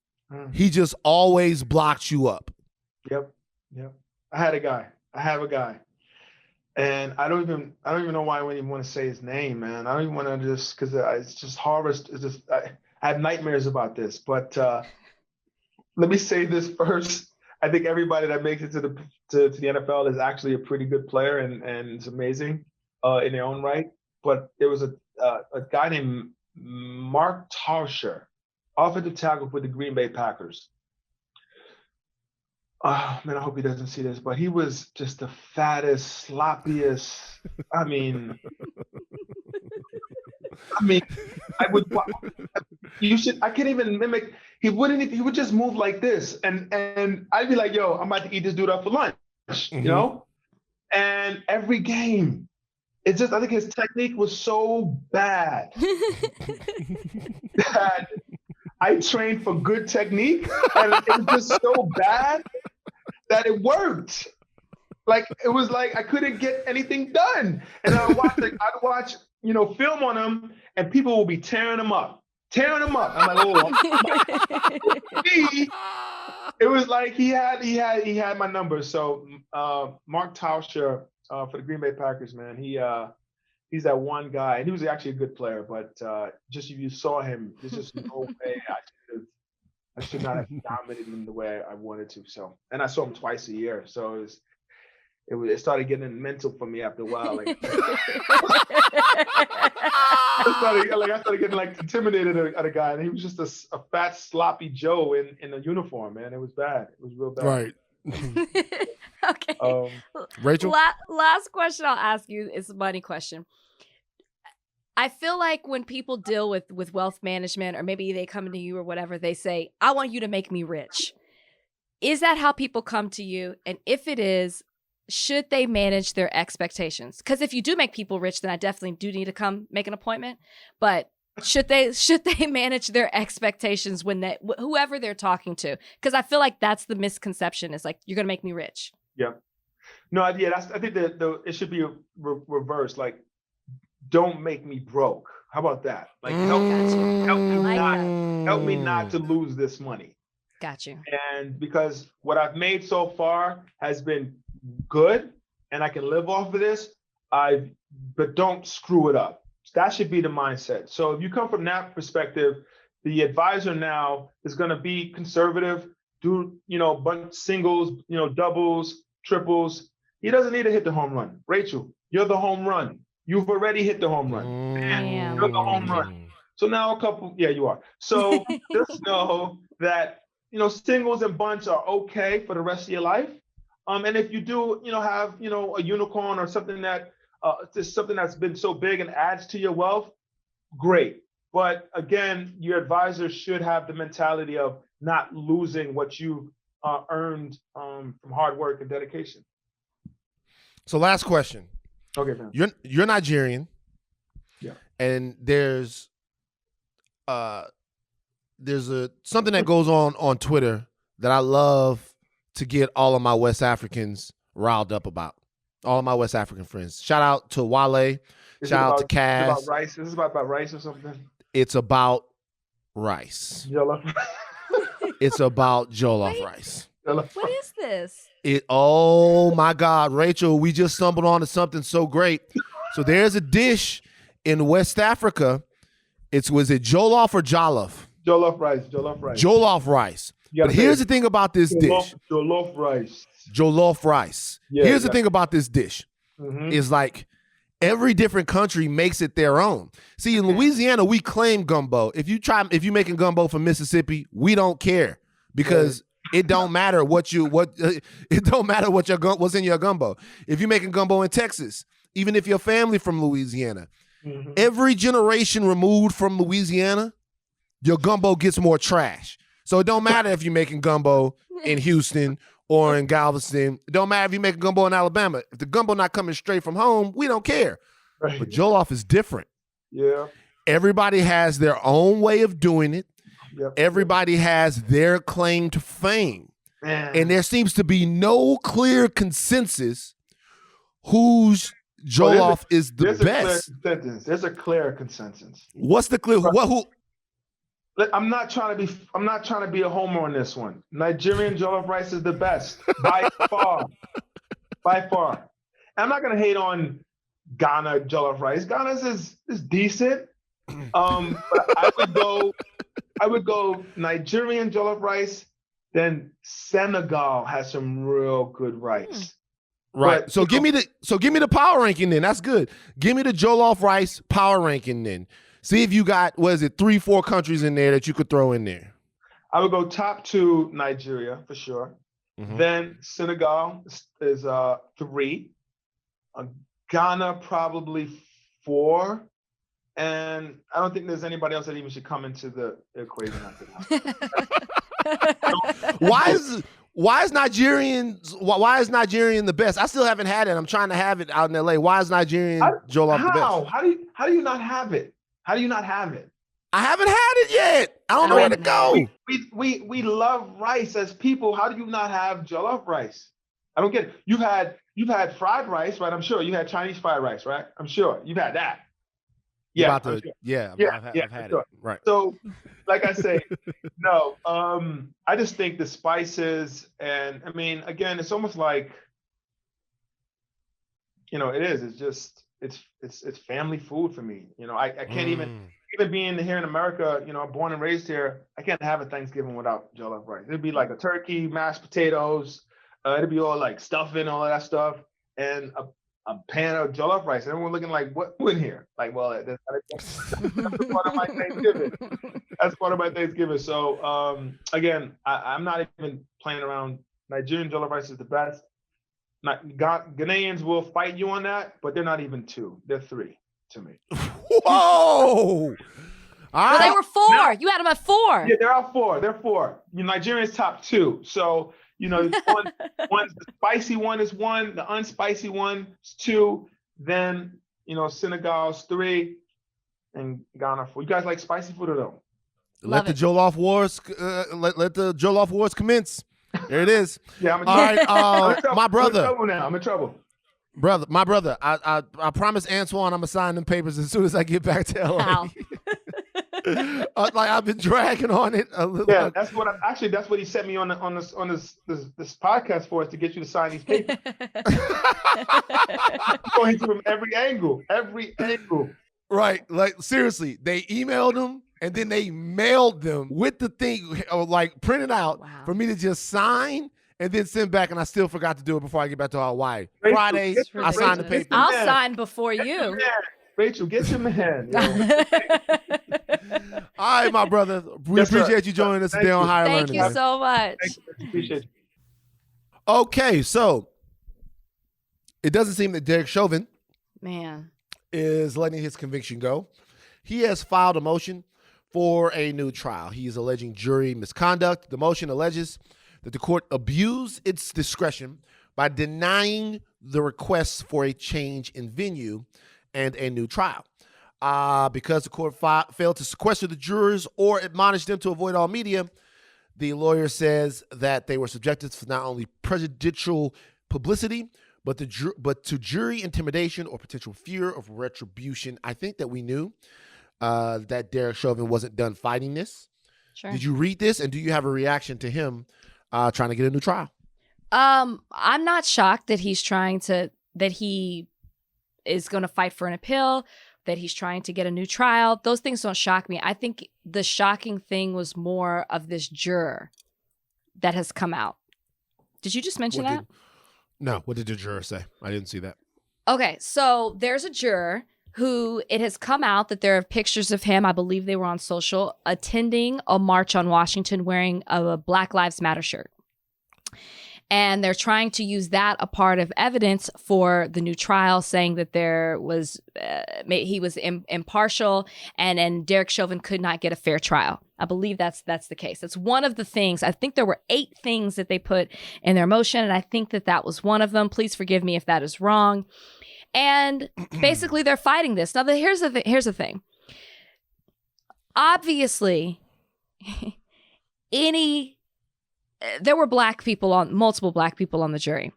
Speaker 1: he just always blocked you up.
Speaker 3: Yep. I have a guy. And I don't even know why I wouldn't even want to say his name, man. I don't even want to because it's just horrible. It's just, I have nightmares about this. But let me say this first. I think everybody that makes it to the NFL is actually a pretty good player and it's amazing in their own right. But there was a guy named Mark Tauscher, offensive tackle for the Green Bay Packers. Oh, man, I hope he doesn't see this, but he was just the fattest, sloppiest. I can't even mimic. He would just move like this. And I'd be like, yo, I'm about to eat this dude up for lunch, And every game, I think his technique was so bad that I trained for good technique, and it was just so bad that it worked. Like it was like I couldn't get anything done, and I'd watch film on him, and people will be tearing him up. I'm like, oh, it was like he had my number. So Mark Tauscher for the Green Bay Packers, man, he's that one guy, and he was actually a good player, but just if you saw him, there's just no way I should not have dominated him the way I wanted to. So, and I saw him twice a year, so it started getting mental for me after a while. Like, I started getting like intimidated at a guy, and he was just a fat, sloppy Joe in a uniform, man. It was bad. It was real bad.
Speaker 1: Right.
Speaker 2: Okay.
Speaker 1: Rachel?
Speaker 2: Last question I'll ask you is a money question. I feel like when people deal with wealth management, or maybe they come to you or whatever, they say, I want you to make me rich. Is that how people come to you? And if it is, should they manage their expectations? Because if you do make people rich, then I definitely do need to come make an appointment. But Should they manage their expectations when whoever they're talking to? Because I feel like that's the misconception. Is like, you're gonna make me rich.
Speaker 3: Yeah. No, yeah, I think that it should be reversed. Like, don't make me broke. How about that? Like, help me not to lose this money.
Speaker 2: Got you.
Speaker 3: And because what I've made so far has been good, and I can live off of this, but don't screw it up. That should be the mindset. So if you come from that perspective, the advisor now is going to be conservative, do, bunch singles, doubles, triples. He doesn't need to hit the home run. Rachel, you're the home run. You've already hit the home run. Man, you're the home run. So now you are. So just know that, singles and bunch are okay for the rest of your life. And if you do, have, a unicorn or something that, just something that's been so big and adds to your wealth, great. But again, your advisor should have the mentality of not losing what you earned from hard work and dedication.
Speaker 1: So last question.
Speaker 3: Okay, man.
Speaker 1: You're Nigerian.
Speaker 3: Yeah.
Speaker 1: And there's something that goes on Twitter that I love to get all of my West Africans riled up about. All of my West African friends. Shout out to Wale. Shout out to Kaz.
Speaker 3: About rice. This is about rice or something.
Speaker 1: It's about rice.
Speaker 3: Jollof.
Speaker 1: It's about jollof rice.
Speaker 2: What is this?
Speaker 1: Oh my God, Rachel, we just stumbled onto something so great. So there's a dish in West Africa. Was it jollof or jollof?
Speaker 3: Jollof rice.
Speaker 1: Jollof rice. But here's the thing about this dish.
Speaker 3: Jollof rice.
Speaker 1: Jollof rice. Yeah, here's the thing about this dish.
Speaker 3: Mm-hmm.
Speaker 1: Is like every different country makes it their own. See, in Louisiana, we claim gumbo. If you making gumbo from Mississippi, we don't care because it don't matter what's in your gumbo. If you're making gumbo in Texas, even if your family from Louisiana, every generation removed from Louisiana, your gumbo gets more trash. So it don't matter if you're making gumbo in Houston or in Galveston. It don't matter if you make gumbo in Alabama. If the gumbo not coming straight from home, we don't care. Right. But jollof is different.
Speaker 3: Yeah.
Speaker 1: Everybody has their own way of doing it. Yep. Everybody has their claim to fame. Man. And there seems to be no clear consensus whose jollof is the best.
Speaker 3: There's a clear consensus.
Speaker 1: What's the clear? Who?
Speaker 3: I'm not trying to be a homer on this one. Nigerian jollof rice is the best by far. By far. And I'm not gonna hate on Ghana jollof rice. Ghana's is decent. But I would go Nigerian jollof rice. Then Senegal has some real good rice.
Speaker 1: Right. But, so give me the power ranking then. That's good. Give me the jollof rice power ranking then. See if you got, 3-4 countries in there that you could throw in there.
Speaker 3: I would go top 2 Nigeria for sure. Mm-hmm. Then Senegal is 3. Ghana probably 4. And I don't think there's anybody else that even should come into the equation after that.
Speaker 1: Why is Nigerian the best? I still haven't had it. I'm trying to have it out in LA. Why is Nigerian jollof the best?
Speaker 3: How do you not have it? How do you not have it?
Speaker 1: I haven't had it yet. I don't know where to go.
Speaker 3: We love rice as people. How do you not have jollof rice? I don't get it. You've had fried rice, right? I'm sure you had Chinese fried rice, right? I'm sure you've had that. Yeah,
Speaker 1: I've had it. Right.
Speaker 3: So, like I say, no. I just think the spices, and I mean, again, it's almost like, it is. It's just it's family food for me. I can't even being here in America. Born and raised here, I can't have a Thanksgiving without jollof rice. It'd be like a turkey, mashed potatoes. It'd be all like stuffing, all of that stuff, and a pan of jollof rice. Everyone looking like, what in here? Like, well, that's part of my Thanksgiving. That's part of my Thanksgiving. So again, I'm not even playing around. Nigerian jollof rice is the best. Ghanaians will fight you on that, but they're not even 2. They're 3 to me.
Speaker 1: Whoa!
Speaker 2: Well, they were 4. Now, you had them at 4.
Speaker 3: Yeah, they're all 4. They're 4. Nigerian's top 2. So, one's the spicy one is 1, the unspicy one is 2. Then, Senegal's 3. in Ghana food. You guys like spicy food or no?
Speaker 1: Let the jollof wars. Let the jollof wars commence. There it is.
Speaker 3: Yeah, I'm in
Speaker 1: All right, my brother.
Speaker 3: I'm in trouble now. I'm in trouble.
Speaker 1: My brother. I promised Antoine I'm gonna sign them papers as soon as I get back to LA. Like I've been dragging on it.
Speaker 3: Yeah, that's what he sent me on this podcast for, is to get you to sign these papers. Going from every angle.
Speaker 1: Right, like seriously, they emailed them and then they mailed them with the thing, like printed out for me to just sign and then send back. And I still forgot to do it before I get back to Hawaii. Friday, I signed the papers.
Speaker 2: I'll sign before you.
Speaker 3: Rachel, get your man.
Speaker 1: All right, my brother. We appreciate you joining us today on Higher Learning.
Speaker 2: Thank you so much.
Speaker 3: Thank you. Appreciate you.
Speaker 1: Okay, so it doesn't seem that Derek Chauvin is letting his conviction go. He has filed a motion for a new trial. He is alleging jury misconduct. The motion alleges that the court abused its discretion by denying the request for a change in venue and a new trial. Because the court failed to sequester the jurors or admonish them to avoid all media, the lawyer says that they were subjected to not only prejudicial publicity, but to jury intimidation or potential fear of retribution. I think that we knew that Derek Chauvin wasn't done fighting this. Sure. Did you read this, and do you have a reaction to him trying to get a new trial?
Speaker 2: I'm not shocked that he is going to fight for an appeal, that he's trying to get a new trial. Those things don't shock me. I think the shocking thing was more of this juror that has come out. Did you just mention that?
Speaker 1: No. What did the juror say? I didn't see that.
Speaker 2: Okay, so there's a juror who it has come out that there are pictures of him, I believe they were on social, attending a march on Washington wearing a Black Lives Matter shirt. And they're trying to use that a part of evidence for the new trial, saying that he was impartial and Derek Chauvin could not get a fair trial. I believe that's the case. That's one of the things. I think there were 8 things that they put in their motion, and I think that was one of them. Please forgive me if that is wrong. And basically, they're fighting this. Now, here's the thing. Obviously, there were multiple black people on the jury.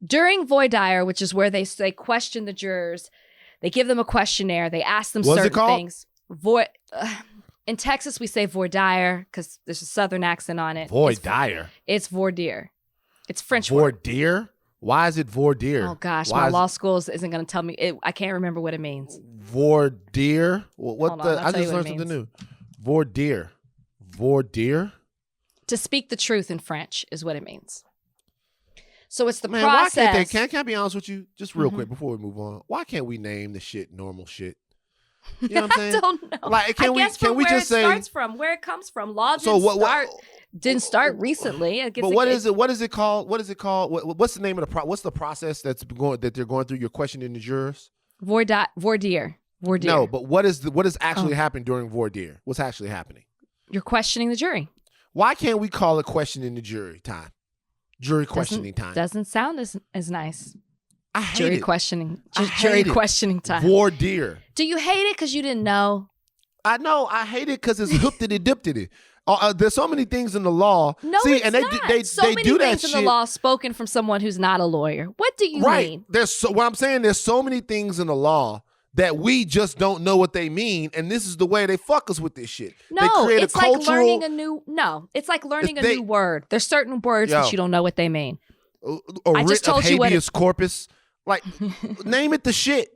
Speaker 2: During voir dire, which is where they question the jurors, they give them a questionnaire, they ask them certain things. In Texas, we say voir dire because there's a Southern accent on it.
Speaker 1: Voir dire?
Speaker 2: It's voir dire. It's French
Speaker 1: voir
Speaker 2: word.
Speaker 1: dire? Why is it voir dire?
Speaker 2: Oh, gosh. My law school isn't going to tell me. I can't remember what it means.
Speaker 1: Voir dire? I just learned something new. Voir dire. Voir dire?
Speaker 2: To speak the truth in French is what it means. So it's the process.
Speaker 1: Why can't can I be honest with you? Just real quick before we move on. Why can't we name the shit normal shit? You know what I'm saying?
Speaker 2: I don't know.
Speaker 1: Like, can we just say
Speaker 2: where it starts from, where it comes from? Law didn't start recently.
Speaker 1: But what is it? What is it called? What's the name of what's the process that they're going through? You're questioning the jurors.
Speaker 2: Voir dire.
Speaker 1: No, but what is actually happening during voir dire? What's actually happening?
Speaker 2: You're questioning the jury.
Speaker 1: Why can't we call it questioning the jury time? Jury questioning time.
Speaker 2: Doesn't sound as nice.
Speaker 1: I hate
Speaker 2: jury
Speaker 1: it.
Speaker 2: questioning.
Speaker 1: Jury
Speaker 2: questioning time.
Speaker 1: Voir dire.
Speaker 2: Do you hate it because you didn't know?
Speaker 1: I know. I hate it because it's hoopty-dipty. There's so many things in the law.
Speaker 2: No,
Speaker 1: see,
Speaker 2: it's
Speaker 1: and
Speaker 2: not.
Speaker 1: they
Speaker 2: so
Speaker 1: do
Speaker 2: many
Speaker 1: that
Speaker 2: things
Speaker 1: shit.
Speaker 2: in the law spoken from someone who's not a lawyer. What do you mean?
Speaker 1: What I'm saying, there's so many things in the law that we just don't know what they mean, and this is the way they fuck us with this shit.
Speaker 2: No,
Speaker 1: they
Speaker 2: it's like learning a new. No, it's like learning a new word. There's certain words that you don't know what they mean.
Speaker 1: I just told you habeas corpus. Like, name it the shit.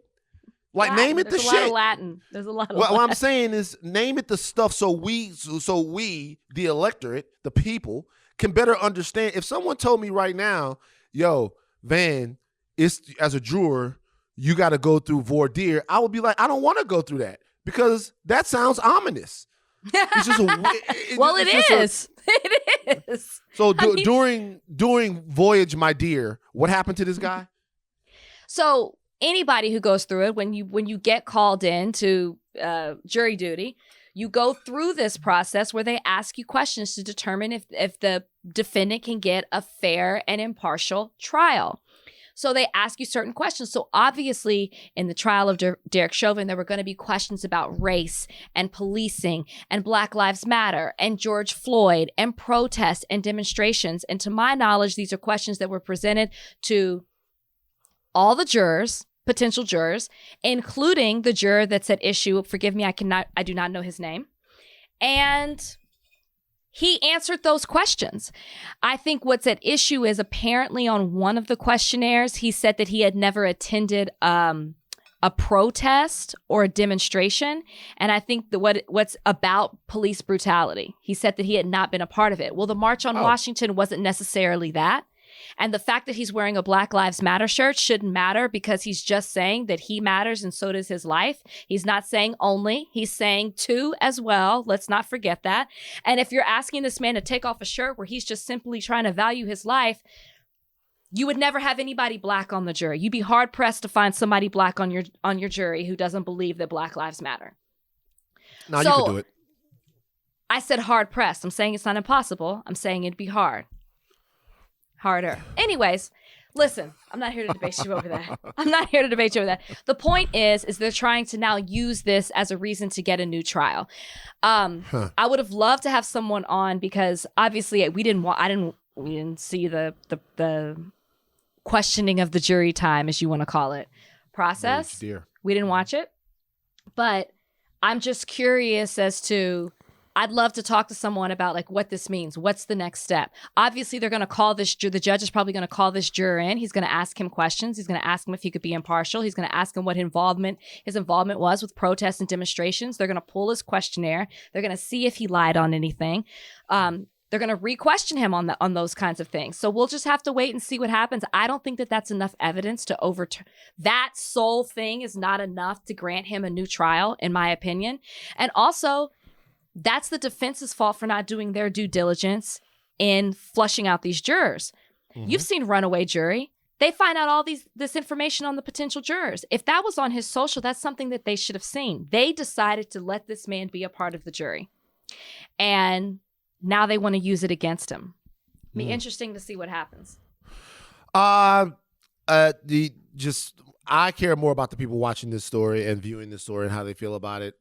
Speaker 1: Like,
Speaker 2: Latin.
Speaker 1: Name it
Speaker 2: There's
Speaker 1: the
Speaker 2: a
Speaker 1: shit.
Speaker 2: Lot of Latin. There's a lot of Latin.
Speaker 1: What I'm saying is, name it the stuff so we, the electorate, the people, can better understand. If someone told me right now, yo, Van, as a juror, you got to go through voir dire, I would be like, I don't want to go through that because that sounds ominous. It's just
Speaker 2: it is. It is.
Speaker 1: So during Voyage, my dear, what happened to this guy?
Speaker 2: So anybody who goes through it, when you get called in to jury duty, you go through this process where they ask you questions to determine if the defendant can get a fair and impartial trial. So they ask you certain questions. So obviously in the trial of Derek Chauvin, there were going to be questions about race and policing and Black Lives Matter and George Floyd and protests and demonstrations. And to my knowledge, these are questions that were presented to all the jurors, potential jurors, including the juror that's at issue. Forgive me, I do not know his name. And he answered those questions. I think what's at issue is apparently on one of the questionnaires, he said that he had never attended a protest or a demonstration. And I think that what's about police brutality. He said that he had not been a part of it. Well, the March on Washington wasn't necessarily that. And the fact that he's wearing a Black Lives Matter shirt shouldn't matter because he's just saying that he matters and so does his life. He's not saying only, he's saying too as well. Let's not forget that. And if you're asking this man to take off a shirt where he's just simply trying to value his life, you would never have anybody Black on the jury. You'd be hard pressed to find somebody Black on your jury who doesn't believe that Black Lives Matter.
Speaker 1: No, you can do it.
Speaker 2: I said hard pressed. I'm saying it's not impossible. I'm saying it'd be hard. Harder. Anyways, listen, I'm not here to debate you over that. The point is they're trying to now use this as a reason to get a new trial. I would have loved to have someone on because obviously we didn't see the questioning of the jury time, as you want to call it, process. We didn't watch it, but I'm just curious as to. I'd love to talk to someone about like what this means. What's the next step? Obviously, they're going to call the judge is probably going to call this juror in. He's going to ask him questions. He's going to ask him if he could be impartial. He's going to ask him what his involvement was with protests and demonstrations. They're going to pull his questionnaire. They're going to see if he lied on anything. They're going to re-question him on those kinds of things. So we'll just have to wait and see what happens. I don't think that that's enough evidence to overturn. That sole thing is not enough to grant him a new trial, in my opinion. And also, that's the defense's fault for not doing their due diligence in flushing out these jurors. Mm-hmm. You've seen Runaway Jury. They find out all this information on the potential jurors. If that was on his social, that's something that they should have seen. They decided to let this man be a part of the jury. And now they want to use it against him. Be interesting to see what happens.
Speaker 1: I care more about the people watching this story and viewing this story and how they feel about it.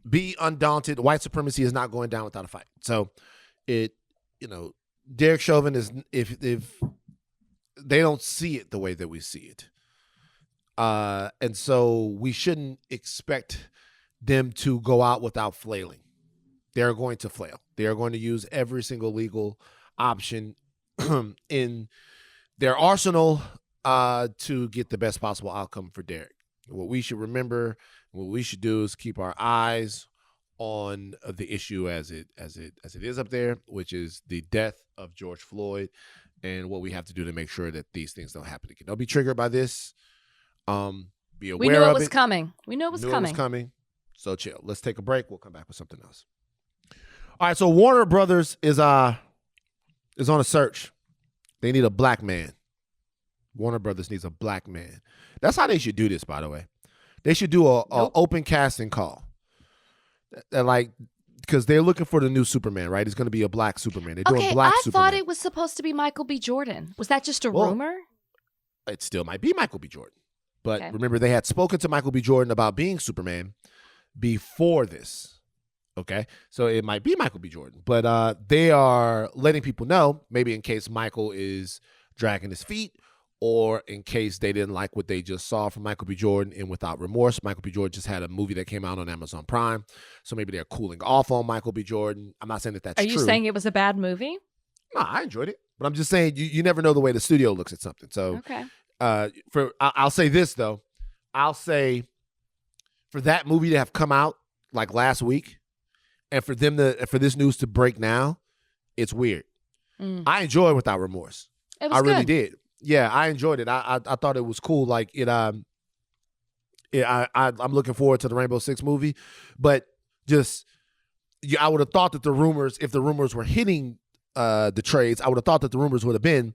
Speaker 1: Be undaunted. White supremacy is not going down without a fight. So Derek Chauvin is, if they don't see it the way that we see it. And so we shouldn't expect them to go out without flailing. They're going to flail. They are going to use every single legal option in their arsenal to get the best possible outcome for Derek. What we should remember, what we should do is keep our eyes on the issue as it is up there, which is the death of George Floyd, and what we have to do to make sure that these things don't happen again. Don't be triggered by this. Be aware of it.
Speaker 2: We knew it was coming. We knew it was coming. So chill. Let's take a break. We'll come back with something else. All right. So Warner Brothers is on a search. They need a Black man. Warner Brothers needs a Black man. That's how they should do this, by the way. They should do a open casting call. Because they're looking for the new Superman, right? It's going to be a Black Superman. They're doing Black Superman. I thought it was supposed to be Michael B. Jordan. Was that just a rumor?
Speaker 1: It still might be Michael B. Jordan. But remember, they had spoken to Michael B. Jordan about being Superman before this. Okay? So it might be Michael B. Jordan. But they are letting people know, maybe in case Michael is dragging his feet, or in case they didn't like what they just saw from Michael B. Jordan in Without Remorse. Michael B. Jordan just had a movie that came out on Amazon Prime. So maybe they're cooling off on Michael B. Jordan. I'm not saying that that's true.
Speaker 2: Are you saying it was a bad movie?
Speaker 1: No, I enjoyed it. But I'm just saying you never know the way the studio looks at something. So I'll say this, though. I'll say for that movie to have come out like last week and for this news to break now, it's weird. I enjoyed Without Remorse.
Speaker 2: It was
Speaker 1: good. Really did. Yeah, I enjoyed it. I thought it was cool. Like I'm looking forward to the Rainbow Six movie, but I would have thought that the rumors, if the rumors were hitting the trades, I would have thought that the rumors would have been,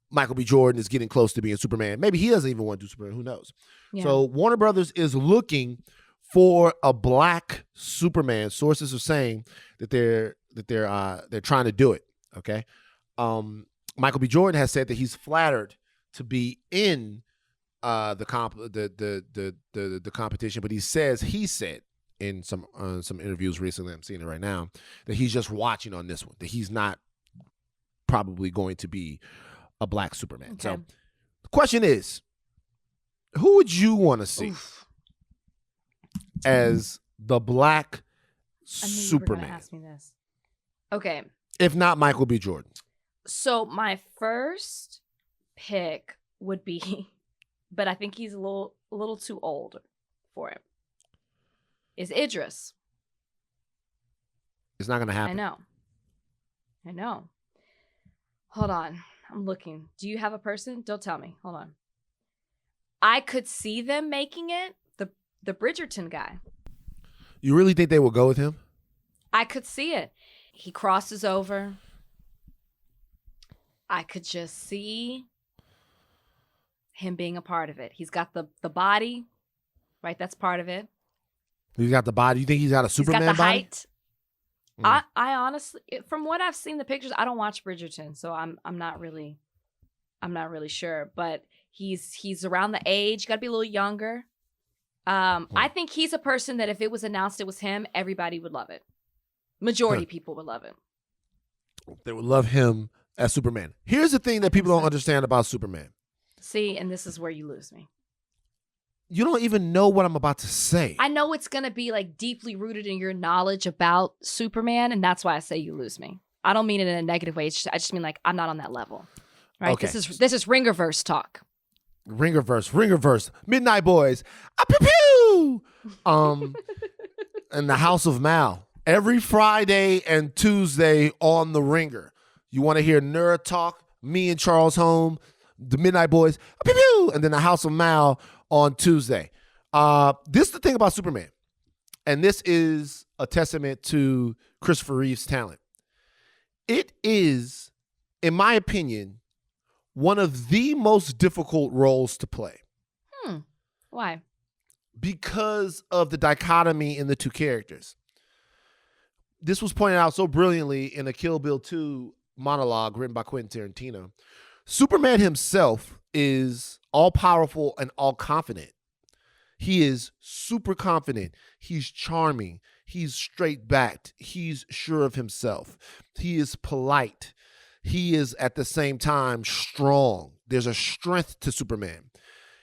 Speaker 1: Michael B. Jordan is getting close to being Superman. Maybe he doesn't even want to do Superman. Who knows? Yeah. So Warner Brothers is looking for a Black Superman. Sources are saying that they're trying to do it. Okay. Michael B. Jordan has said that he's flattered to be in the competition, but he said in some interviews recently, I'm seeing it right now, that he's just watching on this one, that he's not probably going to be a black Superman. Okay. So the question is, who would you want to see as the black Superman? You were gonna ask me this.
Speaker 2: Okay.
Speaker 1: If not Michael B. Jordan.
Speaker 2: So my first pick would be, but I think he's a little too old for it, is Idris.
Speaker 1: It's not going to happen.
Speaker 2: I know. Hold on. I'm looking. Do you have a person? Don't tell me. Hold on. I could see them making it. The Bridgerton guy.
Speaker 1: You really think they will go with him?
Speaker 2: I could see it. He crosses over. I could just see him being a part of it. He's got the body, right? That's part of it.
Speaker 1: He's got the body. You think he's got a Superman body?
Speaker 2: He's got the height. I honestly, from what I've seen the pictures, I don't watch Bridgerton, so I'm not really sure. But he's around the age. Got to be a little younger. I think he's a person that if it was announced it was him, everybody would love it. Majority people would love it.
Speaker 1: They would love him as Superman. Here's the thing that people don't understand about Superman.
Speaker 2: See, and this is where you lose me.
Speaker 1: You don't even know what I'm about to say.
Speaker 2: I know it's going to be like deeply rooted in your knowledge about Superman, and that's why I say you lose me. I don't mean it in a negative way. I just mean like I'm not on that level. Right?
Speaker 1: Okay.
Speaker 2: This is Ringerverse talk.
Speaker 1: Ringerverse. Midnight Boys. Pew pew. In the House of Mal. Every Friday and Tuesday on the Ringer. You want to hear nerd talk? Me and Charles Holm, the Midnight Boys. Pew pew. And then the House of Mal on Tuesday. This is the thing about Superman. And this is a testament to Christopher Reeve's talent. It is, in my opinion, one of the most difficult roles to play.
Speaker 2: Why?
Speaker 1: Because of the dichotomy in the two characters. This was pointed out so brilliantly in a Kill Bill 2 monologue written by Quentin Tarantino. Superman himself is all-powerful and all-confident. He is super confident. He's charming. He's straight-backed. He's sure of himself. He is polite. He is at the same time strong. There's a strength to Superman.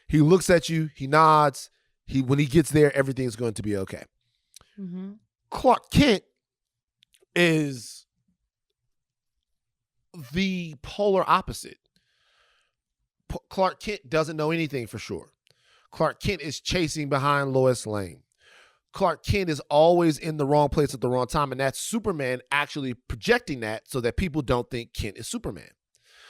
Speaker 1: He looks at you, he nods. When he gets there, everything's going to be okay.
Speaker 2: Mm-hmm.
Speaker 1: Clark Kent is the polar opposite. Clark Kent doesn't know anything for sure. Clark Kent is chasing behind Lois Lane. Clark Kent is always in the wrong place at the wrong time, and that's Superman actually projecting that so that people don't think Kent is Superman.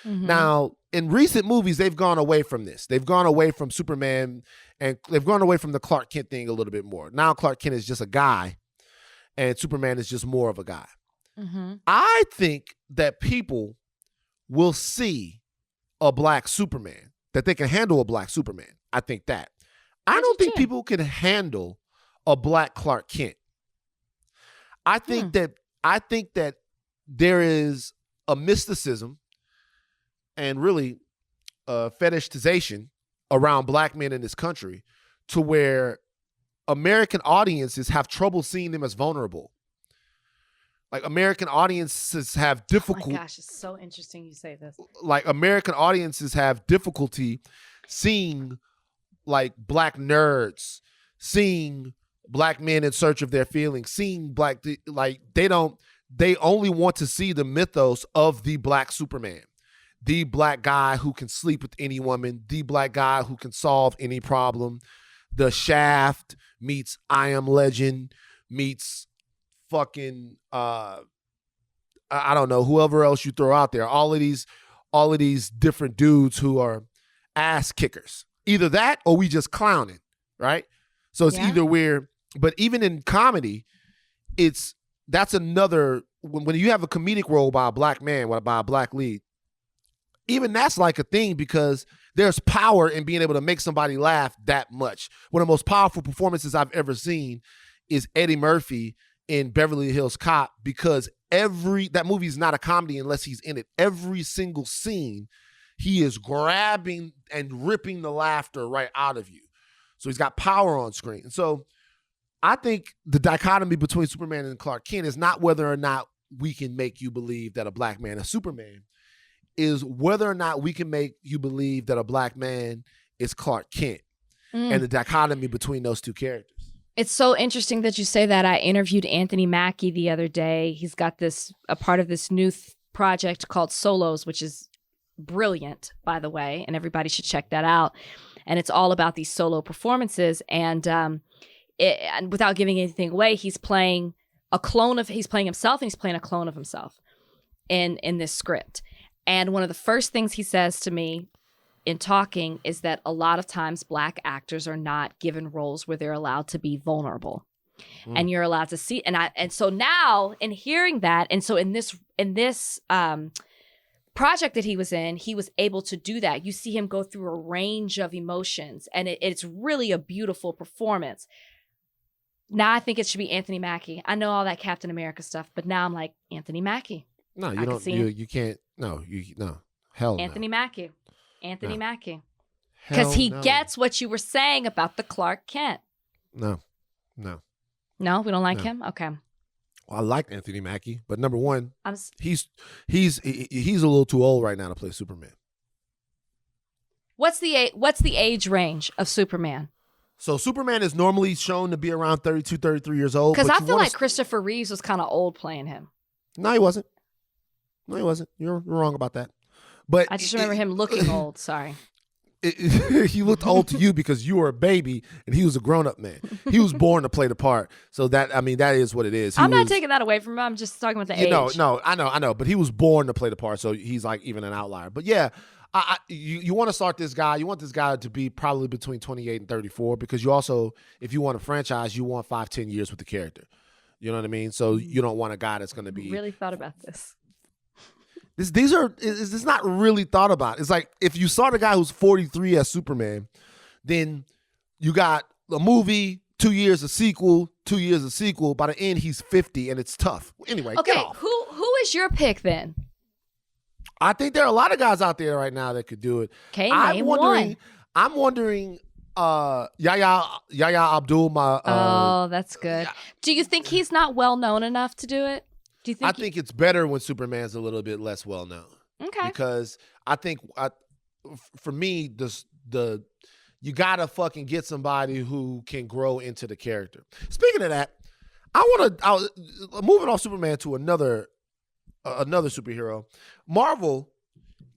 Speaker 1: Mm-hmm. Now, in recent movies, they've gone away from this. They've gone away from Superman, and they've gone away from the Clark Kent thing a little bit more. Now Clark Kent is just a guy, and Superman is just more of a guy.
Speaker 2: Mm-hmm.
Speaker 1: I think that people will see a black Superman, that they can handle a black Superman. I think that. I don't think people can handle a black Clark Kent. I think that there is a mysticism and really a fetishization around black men in this country to where American audiences have trouble seeing them as vulnerable. Like American audiences have difficulty.
Speaker 2: Oh my gosh, it's so interesting you say this.
Speaker 1: Like American audiences have difficulty seeing like black nerds, seeing black men in search of their feelings, seeing black, like they only want to see the mythos of the black Superman, the black guy who can sleep with any woman, the black guy who can solve any problem. The Shaft meets I Am Legend meets fucking I don't know, whoever else you throw out there. All of these different dudes who are ass kickers. Either that or we clowning, right? So it's either we're, but even in comedy, that's another, when you have a comedic role by a black man, by a black lead, even that's like a thing because there's power in being able to make somebody laugh that much. One of the most powerful performances I've ever seen is Eddie Murphy in Beverly Hills Cop because that movie is not a comedy unless he's in it. Every single scene, he is grabbing and ripping the laughter right out of you. So he's got power on screen. And so I think the dichotomy between Superman and Clark Kent is not whether or not we can make you believe that a black man is Superman, is whether or not we can make you believe that a black man is Clark Kent, and the dichotomy between those two characters.
Speaker 2: It's so interesting that you say that. I interviewed Anthony Mackie the other day. He's got a part of this new project called Solos, which is brilliant, by the way, and everybody should check that out. And it's all about these solo performances. And without giving anything away, he's playing himself, and he's playing a clone of himself in this script. And one of the first things he says to me in talking is that a lot of times black actors are not given roles where they're allowed to be vulnerable, and you're allowed to see. And so now, in hearing that, and so in this project that he was in, he was able to do that. You see him go through a range of emotions, and it's really a beautiful performance. Now I think it should be Anthony Mackie. I know all that Captain America stuff, but now I'm like, Anthony Mackie.
Speaker 1: No, you don't. You can't. No, hell no.
Speaker 2: Anthony Mackie. Anthony Mackie. Because he gets what you were saying about the Clark Kent.
Speaker 1: No.
Speaker 2: No, we don't like him? Okay.
Speaker 1: Well, I like Anthony Mackie, but number one, he's a little too old right now to play Superman.
Speaker 2: What's the age range of Superman?
Speaker 1: So Superman is normally shown to be around 32, 33 years old.
Speaker 2: Because I feel like Christopher Reeves was kind of old playing him.
Speaker 1: No, he wasn't. You're wrong about that. But
Speaker 2: I just remember him looking old. Sorry.
Speaker 1: He looked old to you because you were a baby and he was a grown-up man. He was born to play the part. So that is what it is.
Speaker 2: I'm not taking that away from him. I'm just talking about the age.
Speaker 1: No, I know. But he was born to play the part, so he's like even an outlier. But yeah, you want to start this guy. You want this guy to be probably between 28 and 34 because you also, if you want a franchise, you want 5-10 years with the character. You know what I mean? So you don't want a guy that's going to be.
Speaker 2: Really thought about this.
Speaker 1: It's not really thought about. It's like if you saw the guy who's 43 as Superman, then you got a movie, 2 years a sequel, 2 years a sequel. By the end, he's 50, and it's tough. Anyway,
Speaker 2: okay,
Speaker 1: get off.
Speaker 2: Who is your pick then?
Speaker 1: I think there are a lot of guys out there right now that could do it.
Speaker 2: Okay, name one.
Speaker 1: I'm wondering. Yahya Abdul.
Speaker 2: That's good. Do you think he's not well known enough to do it? Do you think?
Speaker 1: I think it's better when Superman's a little bit less well known.
Speaker 2: Okay.
Speaker 1: Because I think for me, you gotta fucking get somebody who can grow into the character. Speaking of that, moving off Superman to another superhero. Marvel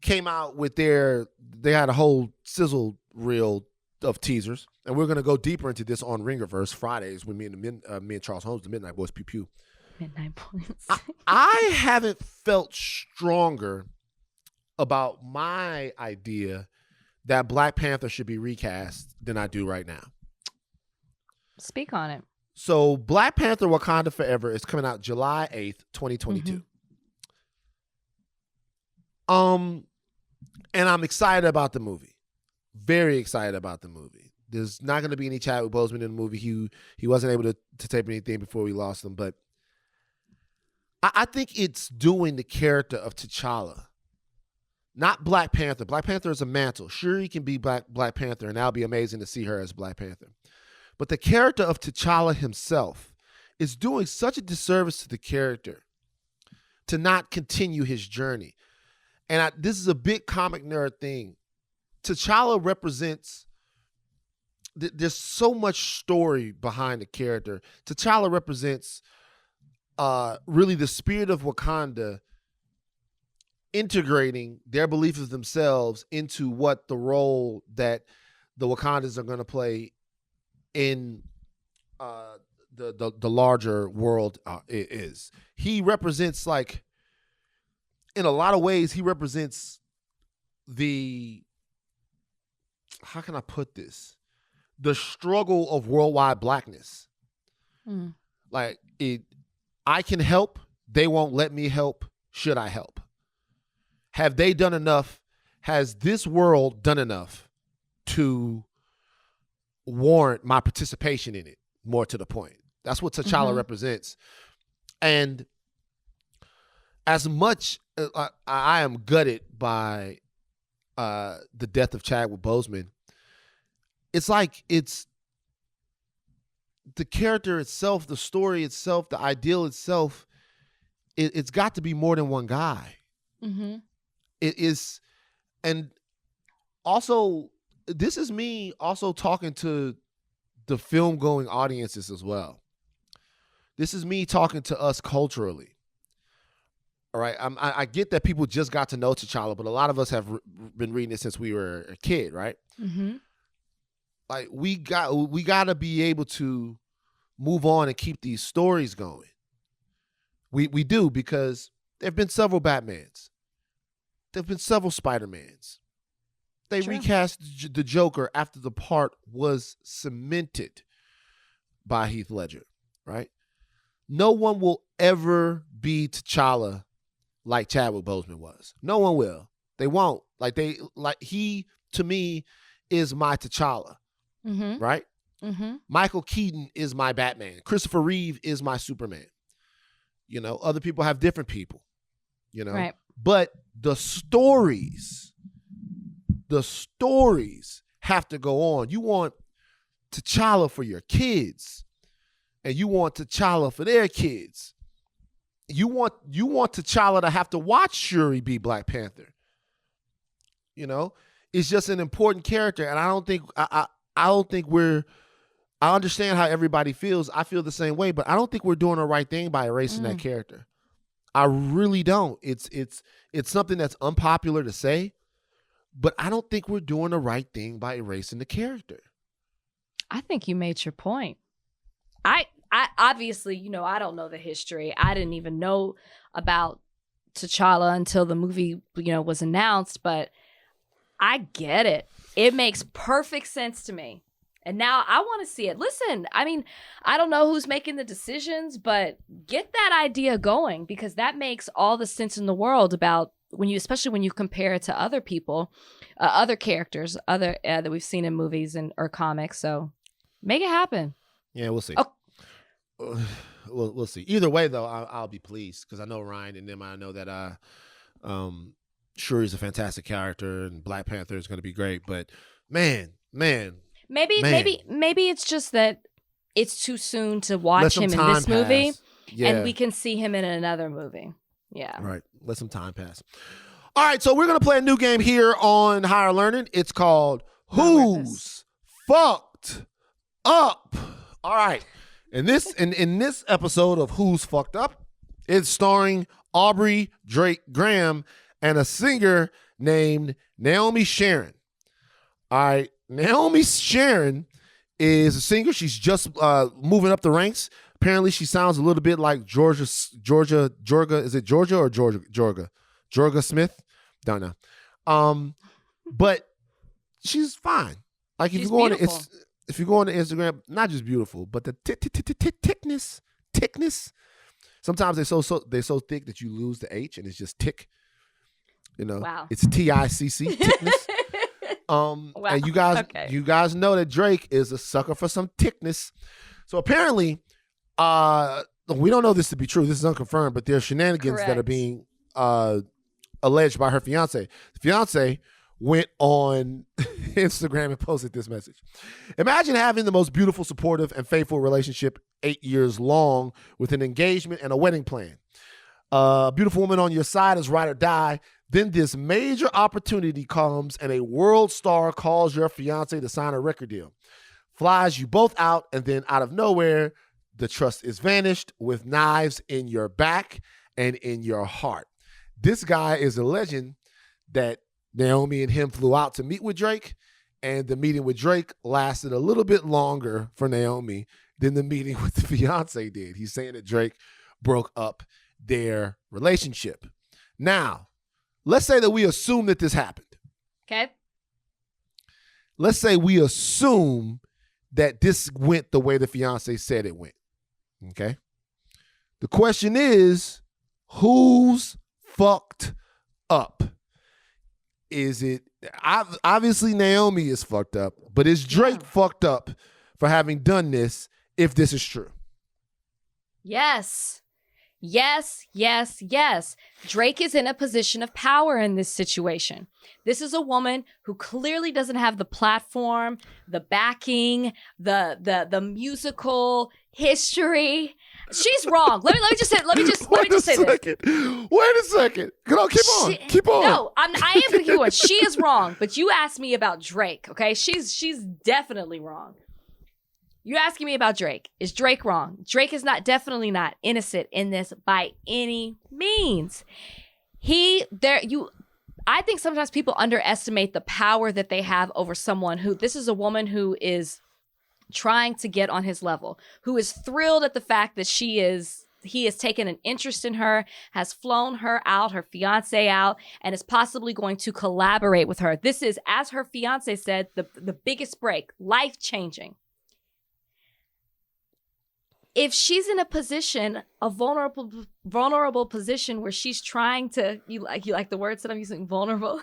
Speaker 1: came out with they had a whole sizzle reel of teasers, and we're gonna go deeper into this on Ringerverse Fridays when me and Charles Holmes, the Midnight Boys, pew pew.
Speaker 2: Midnight Points.
Speaker 1: I haven't felt stronger about my idea that Black Panther should be recast than I do right now.
Speaker 2: Speak on it.
Speaker 1: So Black Panther Wakanda Forever is coming out July 8th, 2022. And I'm excited about the movie. Very excited about the movie. There's not going to be any Chadwick Boseman in the movie. He wasn't able to tape anything before we lost him, but I think it's doing the character of T'Challa, not Black Panther. Black Panther is a mantle. Sure, he can be Black Panther, and that'll be amazing to see her as Black Panther. But the character of T'Challa himself is doing such a disservice to the character to not continue his journey. And this is a big comic nerd thing. T'Challa represents, there's so much story behind the character. T'Challa represents really the spirit of Wakanda integrating their beliefs of themselves into what the role that the Wakandans are going to play in the larger world is. He represents, like, in a lot of ways, he represents how can I put this? The struggle of worldwide blackness. Like, I can help. They won't let me help. Should I help? Have they done enough? Has this world done enough to warrant my participation in it? More to the point. That's what T'Challa represents. And as much I am gutted by the death of Chadwick Boseman, it's like it's the character itself, the story itself, the ideal itself. It's got to be more than one guy. It is, and also this is me also talking to the film going audiences as well. This is me talking to us culturally. All right, I get that people just got to know T'Challa, but a lot of us have been reading it since we were a kid, right? Like we got to be able to move on and keep these stories going. We do, because there have been several Batmans. There have been several Spider-Mans. They recast the Joker after the part was cemented by Heath Ledger, right? No one will ever be T'Challa like Chadwick Boseman was. No one will. They won't. He, to me, is my T'Challa, right? Michael Keaton is my Batman. Christopher Reeve is my Superman. You know, other people have different people, you know. Right. But the stories have to go on. You want T'Challa for your kids, and you want T'Challa for their kids. You want T'Challa to have to watch Shuri be Black Panther. You know, it's just an important character, and I don't think we're. I understand how everybody feels. I feel the same way, but I don't think we're doing the right thing by erasing that character. I really don't. It's something that's unpopular to say, but I don't think we're doing the right thing by erasing the character.
Speaker 2: I think you made your point. I obviously, you know, I don't know the history. I didn't even know about T'Challa until the movie, you know, was announced, but I get it. It makes perfect sense to me. And now I want to see it. Listen, I mean, I don't know who's making the decisions, but get that idea going, because that makes all the sense in the world about especially when you compare it to other people, other characters, that we've seen in movies or comics. So make it happen.
Speaker 1: Yeah, we'll see. Oh. We'll see. Either way, though, I'll be pleased, because I know Ryan and them. I know that Shuri's a fantastic character, and Black Panther is going to be great. But man.
Speaker 2: Maybe it's just that it's too soon to watch him in this movie, and we can see him in another movie. Yeah.
Speaker 1: Right. Let some time pass. All right, so we're going to play a new game here on Higher Learning. It's called Who's Fucked Up? All right. In this episode of Who's Fucked Up, it's starring Aubrey Drake Graham and a singer named Naomi Sharon. All right. Naomi Sharon is a singer. She's just moving up the ranks. Apparently, she sounds a little bit like Jorga. Is it Georgia or Jorga? Jorga Smith? Don't know. But she's fine. Like if you go on Instagram, not just beautiful, but the thickness. Sometimes they're so thick that you lose the H and it's just tick. You know, wow. It's TICC, thickness. Wow. And you guys know that Drake is a sucker for some thickness. So apparently, we don't know this to be true. This is unconfirmed, but there's shenanigans that are being alleged by her fiance. The fiance went on Instagram and posted this message. Imagine having the most beautiful, supportive, and faithful relationship 8 years long with an engagement and a wedding plan. A beautiful woman on your side is ride or die. Then this major opportunity comes and a world star calls your fiance to sign a record deal. Flies you both out, and then out of nowhere, the trust is vanished with knives in your back and in your heart. This guy is alleging that Naomi and him flew out to meet with Drake, and the meeting with Drake lasted a little bit longer for Naomi than the meeting with the fiance did. He's saying that Drake broke up their relationship. Now, let's say that we assume that this happened.
Speaker 2: Okay.
Speaker 1: Let's say we assume that this went the way the fiance said it went. Okay. The question is, who's fucked up? Is it obviously Naomi is fucked up, but is Drake fucked up for having done this if this is true?
Speaker 2: Yes. Yes, yes, yes. Drake is in a position of power in this situation. This is a woman who clearly doesn't have the platform, the backing, the musical history. She's wrong. Let me just say this.
Speaker 1: Wait a second. Keep on.
Speaker 2: No, I am going to keep on. She is wrong, but you asked me about Drake, okay? She's definitely wrong. You're asking me about Drake. Is Drake wrong? Drake is definitely not innocent in this by any means. I think sometimes people underestimate the power that they have over someone this is a woman who is trying to get on his level, who is thrilled at the fact that he has taken an interest in her, has flown her out, her fiance out, and is possibly going to collaborate with her. This is, as her fiance said, the biggest break, life-changing. If she's in a vulnerable position where she's trying to, you like the words that I'm using, vulnerable?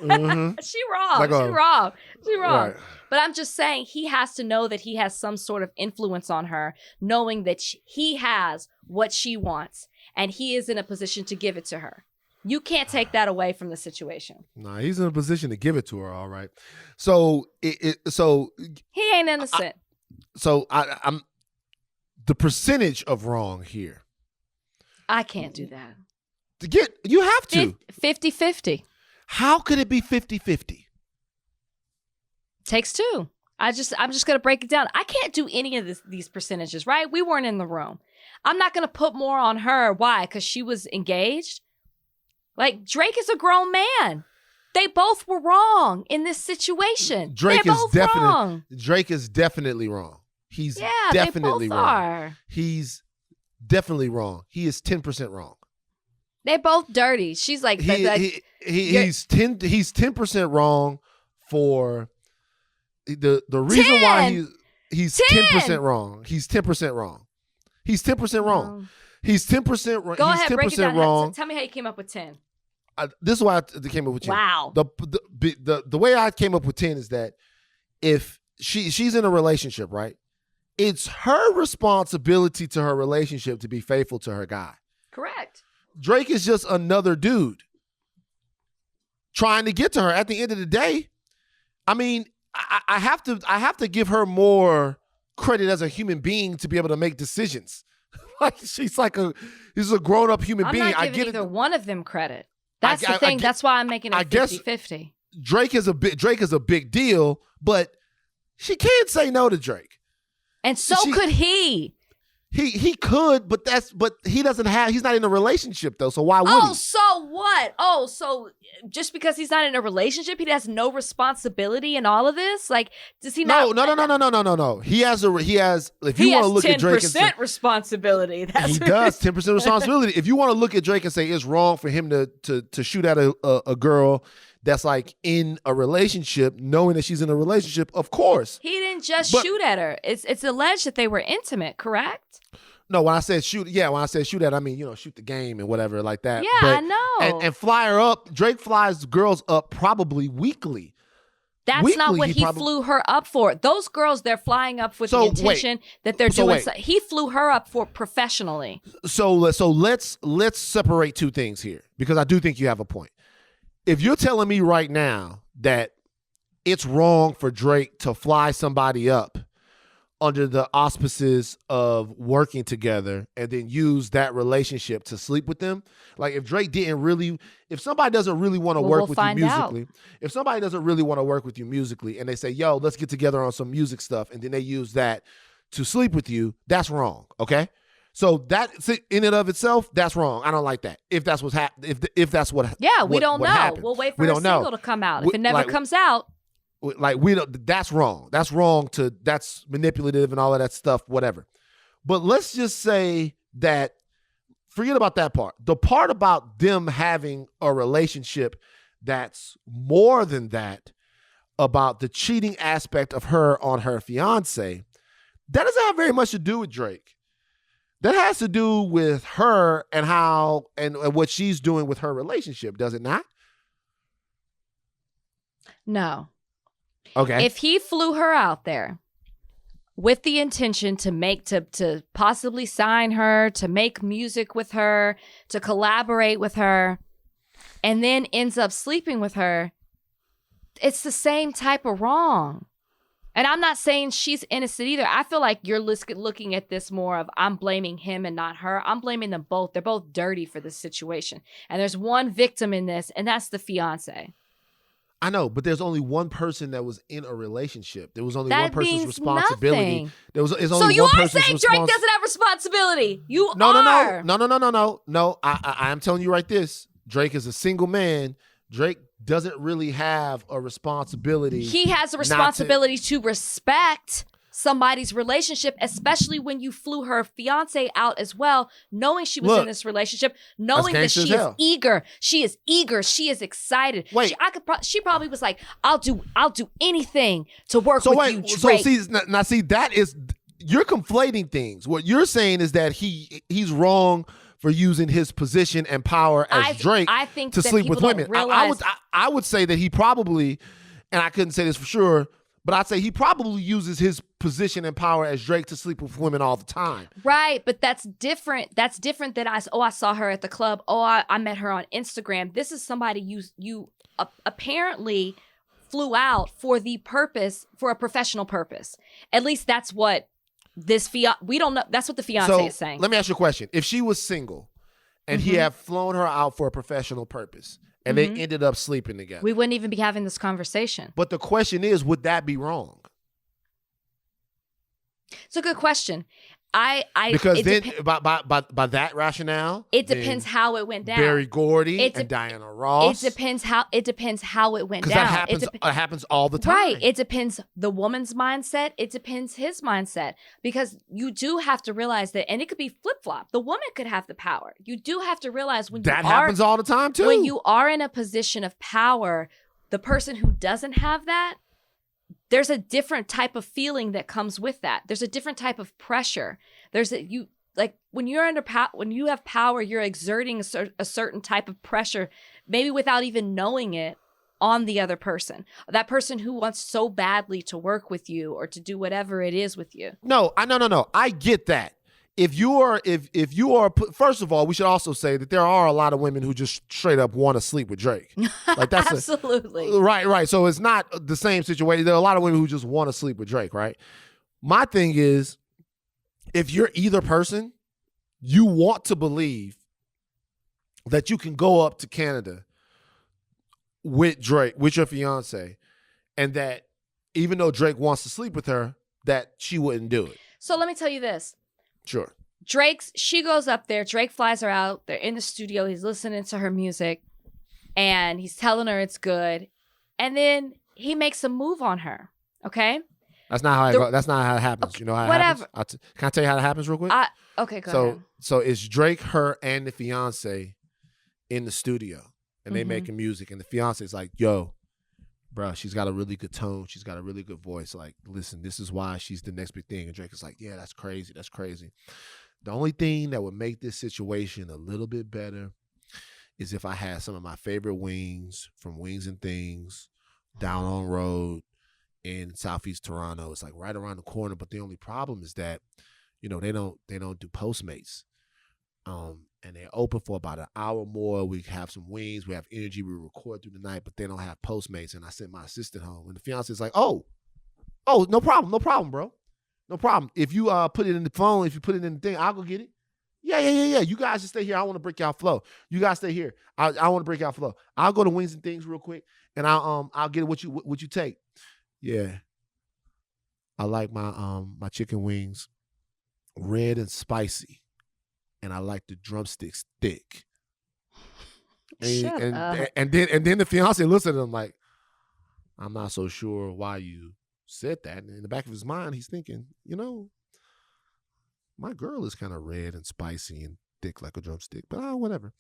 Speaker 1: Mm-hmm.
Speaker 2: She's wrong. Right. But I'm just saying he has to know that he has some sort of influence on her, knowing that he has what she wants and he is in a position to give it to her. You can't take that away from the situation.
Speaker 1: Nah, he's in a position to give it to her, all right. So
Speaker 2: he ain't innocent.
Speaker 1: I'm the percentage of wrong here.
Speaker 2: I can't do that.
Speaker 1: You have to.
Speaker 2: 50-50.
Speaker 1: How could it be 50-50?
Speaker 2: Takes two. I'm just going to break it down. I can't do any of these percentages, right? We weren't in the room. I'm not going to put more on her. Why? Because she was engaged? Like, Drake is a grown man. They both were wrong in this situation. Drake is
Speaker 1: definitely wrong. He's definitely wrong. He's definitely wrong. He is 10% wrong.
Speaker 2: They're both dirty. She's like,
Speaker 1: he's 10% wrong for the reason why he's 10% wrong. He's 10% wrong. He's 10% wrong. He's 10% wrong.
Speaker 2: Go ahead, break it down.
Speaker 1: Wrong.
Speaker 2: Tell me how you came up with 10.
Speaker 1: This is why I came up with 10.
Speaker 2: Wow.
Speaker 1: The way I came up with 10 is that if she's in a relationship, right? It's her responsibility to her relationship to be faithful to her guy.
Speaker 2: Correct.
Speaker 1: Drake is just another dude trying to get to her. At the end of the day, I mean, I have to give her more credit as a human being to be able to make decisions. Like she's a grown up human being.
Speaker 2: I'm not giving either one of them credit. That's the thing. That's why I'm making it 50-50.
Speaker 1: Drake is a big deal, but she can't say no to Drake.
Speaker 2: And could he.
Speaker 1: He could, but he's not in a relationship though, so why would he?
Speaker 2: Oh, so what? Oh, so just because he's not in a relationship, he has no responsibility in all of this? Like, does he not?
Speaker 1: No. He has if you want to look at Drake and say
Speaker 2: 10% responsibility.
Speaker 1: He does 10% responsibility. If you want to look at Drake and say it's wrong for him to shoot at a girl that's like in a relationship, knowing that she's in a relationship, of course.
Speaker 2: He didn't just shoot at her. It's alleged that they were intimate, correct?
Speaker 1: No, when I said shoot at, I mean, shoot the game and whatever like that.
Speaker 2: Yeah, I know.
Speaker 1: And fly her up. Drake flies girls up probably weekly.
Speaker 2: That's not what he flew her up for. Those girls, they're flying up with the intention that they're doing. He flew her up for professionally. So
Speaker 1: let's separate two things here, because I do think you have a point. If you're telling me right now that it's wrong for Drake to fly somebody up under the auspices of working together and then use that relationship to sleep with them, like if somebody doesn't really want to work with you musically, if somebody doesn't really want to work with you musically and they say, yo, let's get together on some music stuff, and then they use that to sleep with you, that's wrong, okay? So that in and of itself, that's wrong. I don't like that. If that's what's happening, if that's what
Speaker 2: we don't know. Happened. We'll wait for a single to come out. If it never comes out,
Speaker 1: that's wrong. That's wrong. That's manipulative and all of that stuff. Whatever. But let's just say that. Forget about that part. The part about them having a relationship that's more than that, about the cheating aspect of her on her fiance, that doesn't have very much to do with Drake. That has to do with her and how and what she's doing with her relationship, does it not?
Speaker 2: No.
Speaker 1: Okay.
Speaker 2: If he flew her out there with the intention to possibly sign her, to make music with her, to collaborate with her, and then ends up sleeping with her, it's the same type of wrong. And I'm not saying she's innocent either. I feel like you're looking at this more of, I'm blaming him and not her. I'm blaming them both. They're both dirty for this situation. And there's one victim in this, and that's the fiance.
Speaker 1: I know, but there's only one person that was in a relationship. There was only
Speaker 2: That
Speaker 1: one person's
Speaker 2: means
Speaker 1: responsibility.
Speaker 2: nothing.
Speaker 1: It's only
Speaker 2: So
Speaker 1: one
Speaker 2: you are
Speaker 1: person's
Speaker 2: saying Drake doesn't have responsibility? You are.
Speaker 1: No. I am telling you right this. Drake is a single man. Drake doesn't really have a responsibility.
Speaker 2: He has a responsibility to respect somebody's relationship, especially when you flew her fiance out as well, knowing she was in this relationship, knowing that she is eager. She is eager. She is excited.
Speaker 1: Wait.
Speaker 2: She probably was like, I'll do anything to work with you, Drake.
Speaker 1: So see, that is, you're conflating things. What you're saying is that he's wrong for using his position and power as Drake to sleep with women. I would say that he probably, and I couldn't say this for sure, but I'd say he probably uses his position and power as Drake to sleep with women all the time.
Speaker 2: Right, but that's different. That's different than I saw her at the club. I met her on Instagram. This is somebody you apparently flew out for a professional purpose. At least that's what we don't know. That's what the fiance is saying.
Speaker 1: Let me ask you a question. If she was single and he had flown her out for a professional purpose and they ended up sleeping together,
Speaker 2: we wouldn't even be having this conversation.
Speaker 1: But the question is, would that be wrong?
Speaker 2: It's a good question.
Speaker 1: Because then by that rationale,
Speaker 2: it depends how it went down.
Speaker 1: Berry Gordy and Diana Ross.
Speaker 2: It depends how it went down.
Speaker 1: Because that happens all the time.
Speaker 2: Right. It depends the woman's mindset. It depends his mindset. Because you do have to realize that, and it could be flip-flop. The woman could have the power. You do have to realize
Speaker 1: that happens all the time too.
Speaker 2: When you are in a position of power, the person who doesn't have that, there's a different type of feeling that comes with that. There's a different type of pressure. When you're when you have power, you're exerting a certain type of pressure, maybe without even knowing it, on the other person. That person who wants so badly to work with you or to do whatever it is with you.
Speaker 1: No. I get that. If you are, first of all, we should also say that there are a lot of women who just straight up want to sleep with Drake. Like that's
Speaker 2: absolutely
Speaker 1: right. So it's not the same situation. There are a lot of women who just want to sleep with Drake, right? My thing is, if you're either person, you want to believe that you can go up to Canada with Drake, with your fiance, and that even though Drake wants to sleep with her, that she wouldn't do it.
Speaker 2: So let me tell you this.
Speaker 1: Sure.
Speaker 2: She goes up there. Drake flies her out. They're in the studio. He's listening to her music and he's telling her it's good. And then he makes a move on her. Okay.
Speaker 1: That's not how that's not how it happens. Okay, you know how it happens? Can I tell you how it happens real quick?
Speaker 2: Okay, go ahead.
Speaker 1: So it's Drake, her, and the fiance in the studio and they making music. And the fiance is like, yo, bro, she's got a really good tone. She's got a really good voice. Like, listen, this is why she's the next big thing. And Drake is like, yeah, that's crazy. That's crazy. The only thing that would make this situation a little bit better is if I had some of my favorite wings from Wings and Things down on road in Southeast Toronto. It's like right around the corner. But the only problem is that, they don't do Postmates. And they're open for about an hour more. We have some wings. We have energy. We record through the night, but they don't have Postmates. And I sent my assistant home. And the fiance is like, oh, no problem, bro. No problem. If you put it in the phone, if you put it in the thing, I'll go get it. Yeah. You guys just stay here. I want to break y'all flow. You guys stay here. I want to break y'all flow. I'll go to Wings and Things real quick, and I'll get what you take. Yeah. I like my chicken wings red and spicy. And I like the drumsticks thick. And then the fiance looks at him like, I'm not so sure why you said that. And in the back of his mind, he's thinking, my girl is kind of red and spicy and thick like a drumstick, but whatever.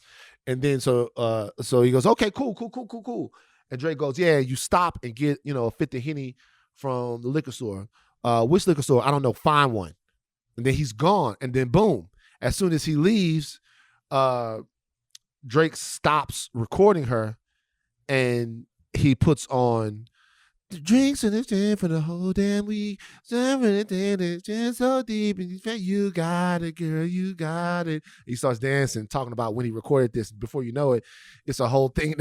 Speaker 1: And then so he goes, okay, cool. And Drake goes, yeah, you stop and get a 50 Henny from the liquor store. Which liquor store? I don't know. Find one. And then he's gone. And then boom. As soon as he leaves, Drake stops recording her and he puts on The drinks in the gin for the whole damn week. Just so deep, and you got it, girl, you got it. He starts dancing, talking about when he recorded this. Before you know it, it's a whole thing.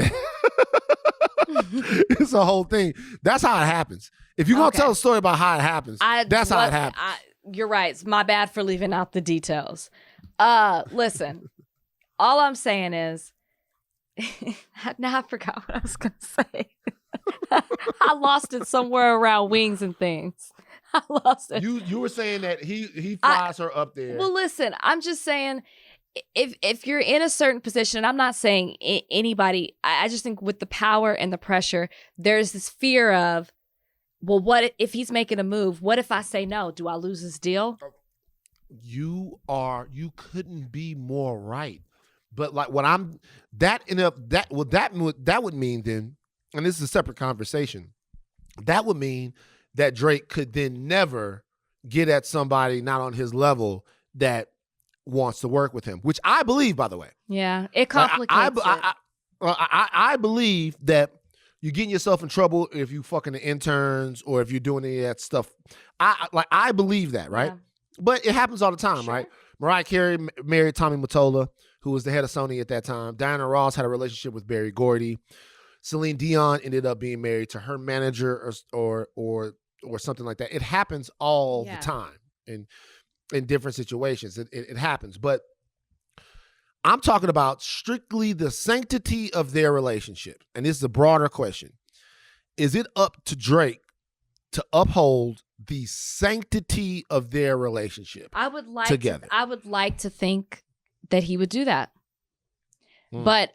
Speaker 1: It's a whole thing. That's how it happens. If you're gonna tell a story about how it happens, that's how it happens.
Speaker 2: You're right. It's my bad for leaving out the details. Listen, all I'm saying is, now I forgot what I was gonna say. I lost it somewhere around wings and things. I lost it.
Speaker 1: You were saying that he flies her up there.
Speaker 2: Well, listen, I'm just saying, if you're in a certain position, and I'm not saying anybody, I just think with the power and the pressure, there's this fear of, well, what if he's making a move? What if I say no? Do I lose this deal?
Speaker 1: You couldn't be more right. But like what that would mean then, and this is a separate conversation, that would mean that Drake could then never get at somebody not on his level that wants to work with him, which I believe, by the way.
Speaker 2: Yeah, it complicates it.
Speaker 1: I believe that you're getting yourself in trouble if you fucking the interns or if you're doing any of that stuff. I believe that, right? Yeah. But it happens all the time, right? Mariah Carey married Tommy Mottola, who was the head of Sony at that time. Diana Ross had a relationship with Berry Gordy. Celine Dion ended up being married to her manager or something like that. It happens all the time in different situations. It happens. But I'm talking about strictly the sanctity of their relationship. And this is a broader question. Is it up to Drake to uphold the sanctity of their relationship together?
Speaker 2: I would like to think that he would do that. But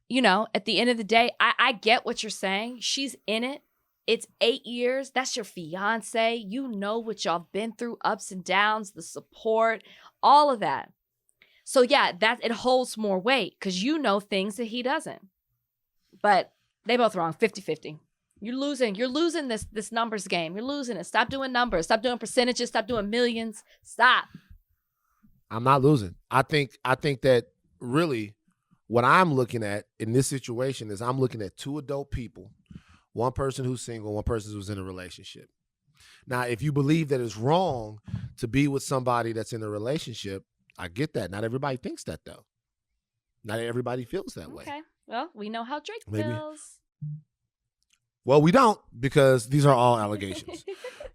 Speaker 2: you know, at the end of the day, I get what you're saying. She's in it. It's 8 years. That's your fiance. You know what y'all been through, ups and downs, the support, all of that. So yeah, that it holds more weight because you know things that he doesn't. But they both wrong, 50-50. You're losing this numbers game. You're losing it. Stop doing numbers. Stop doing percentages. Stop doing millions. Stop.
Speaker 1: I'm not losing. I think that really what I'm looking at in this situation is I'm looking at two adult people, one person who's single, one person who's in a relationship. Now, if you believe that it's wrong to be with somebody that's in a relationship, I get that. Not everybody thinks that, though. Not everybody feels that way.
Speaker 2: Okay. Well, we know how Drake feels.
Speaker 1: Well, we don't, because these are all allegations.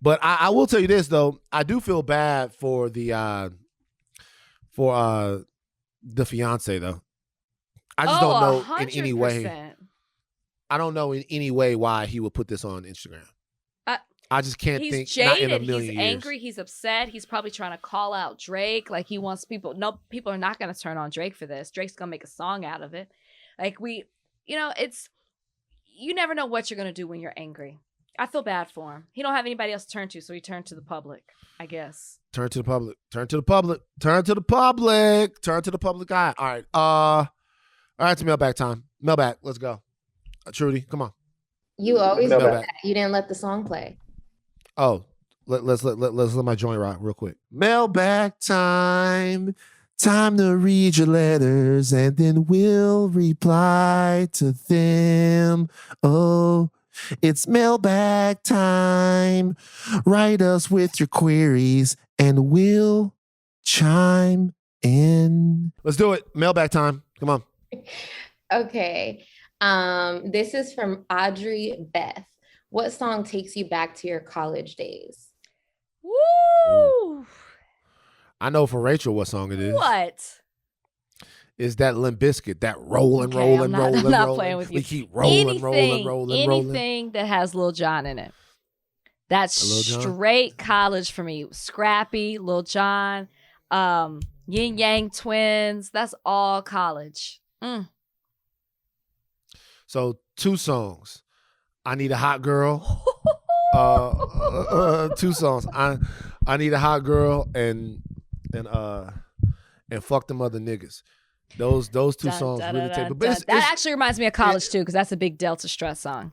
Speaker 1: But I will tell you this, though. I do feel bad for the fiance, though. I just don't know 100%. In any way. I don't know in any way why he would put this on Instagram. I just can't think.
Speaker 2: He's jaded.
Speaker 1: Not in a million
Speaker 2: he's
Speaker 1: years.
Speaker 2: Angry. He's upset. He's probably trying to call out Drake. Like he wants people. No, people are not going to turn on Drake for this. Drake's going to make a song out of it. Like it's. You never know what you're going to do when you're angry. I feel bad for him. He don't have anybody else to turn to, so he turned to the public, I guess.
Speaker 1: Turn to the public. Turn to the public. Turn to the public. Turn to the public eye. All right. All right, it's mailbag time. Mailbag. Let's go. Trudy, come on.
Speaker 4: You always do that. You didn't let the song play.
Speaker 1: Oh, let's let my joint rock real quick. Mailbag time. Time to read your letters and then we'll reply to them. Oh, it's mailbag time. Write us with your queries and we'll chime in. Let's do it. Mailbag time. Come on.
Speaker 4: Okay. This is from Audrey Beth. What song takes you back to your college days?
Speaker 2: Woo!
Speaker 1: I know for Rachel what song it is.
Speaker 2: What?
Speaker 1: Is that Limp Bizkit, that rolling.
Speaker 2: I'm not playing with you.
Speaker 1: We keep rolling.
Speaker 2: Anything that has Lil Jon in it. That's straight college for me. Scrappy, Lil Jon, Yin Yang Twins. That's all college.
Speaker 1: So 2 songs. I Need a Hot Girl. 2 songs. I Need a Hot Girl and Fuck Them Other Niggas. Those 2 songs really take. But
Speaker 2: that actually reminds me of college too, because that's a big Delta Strut song.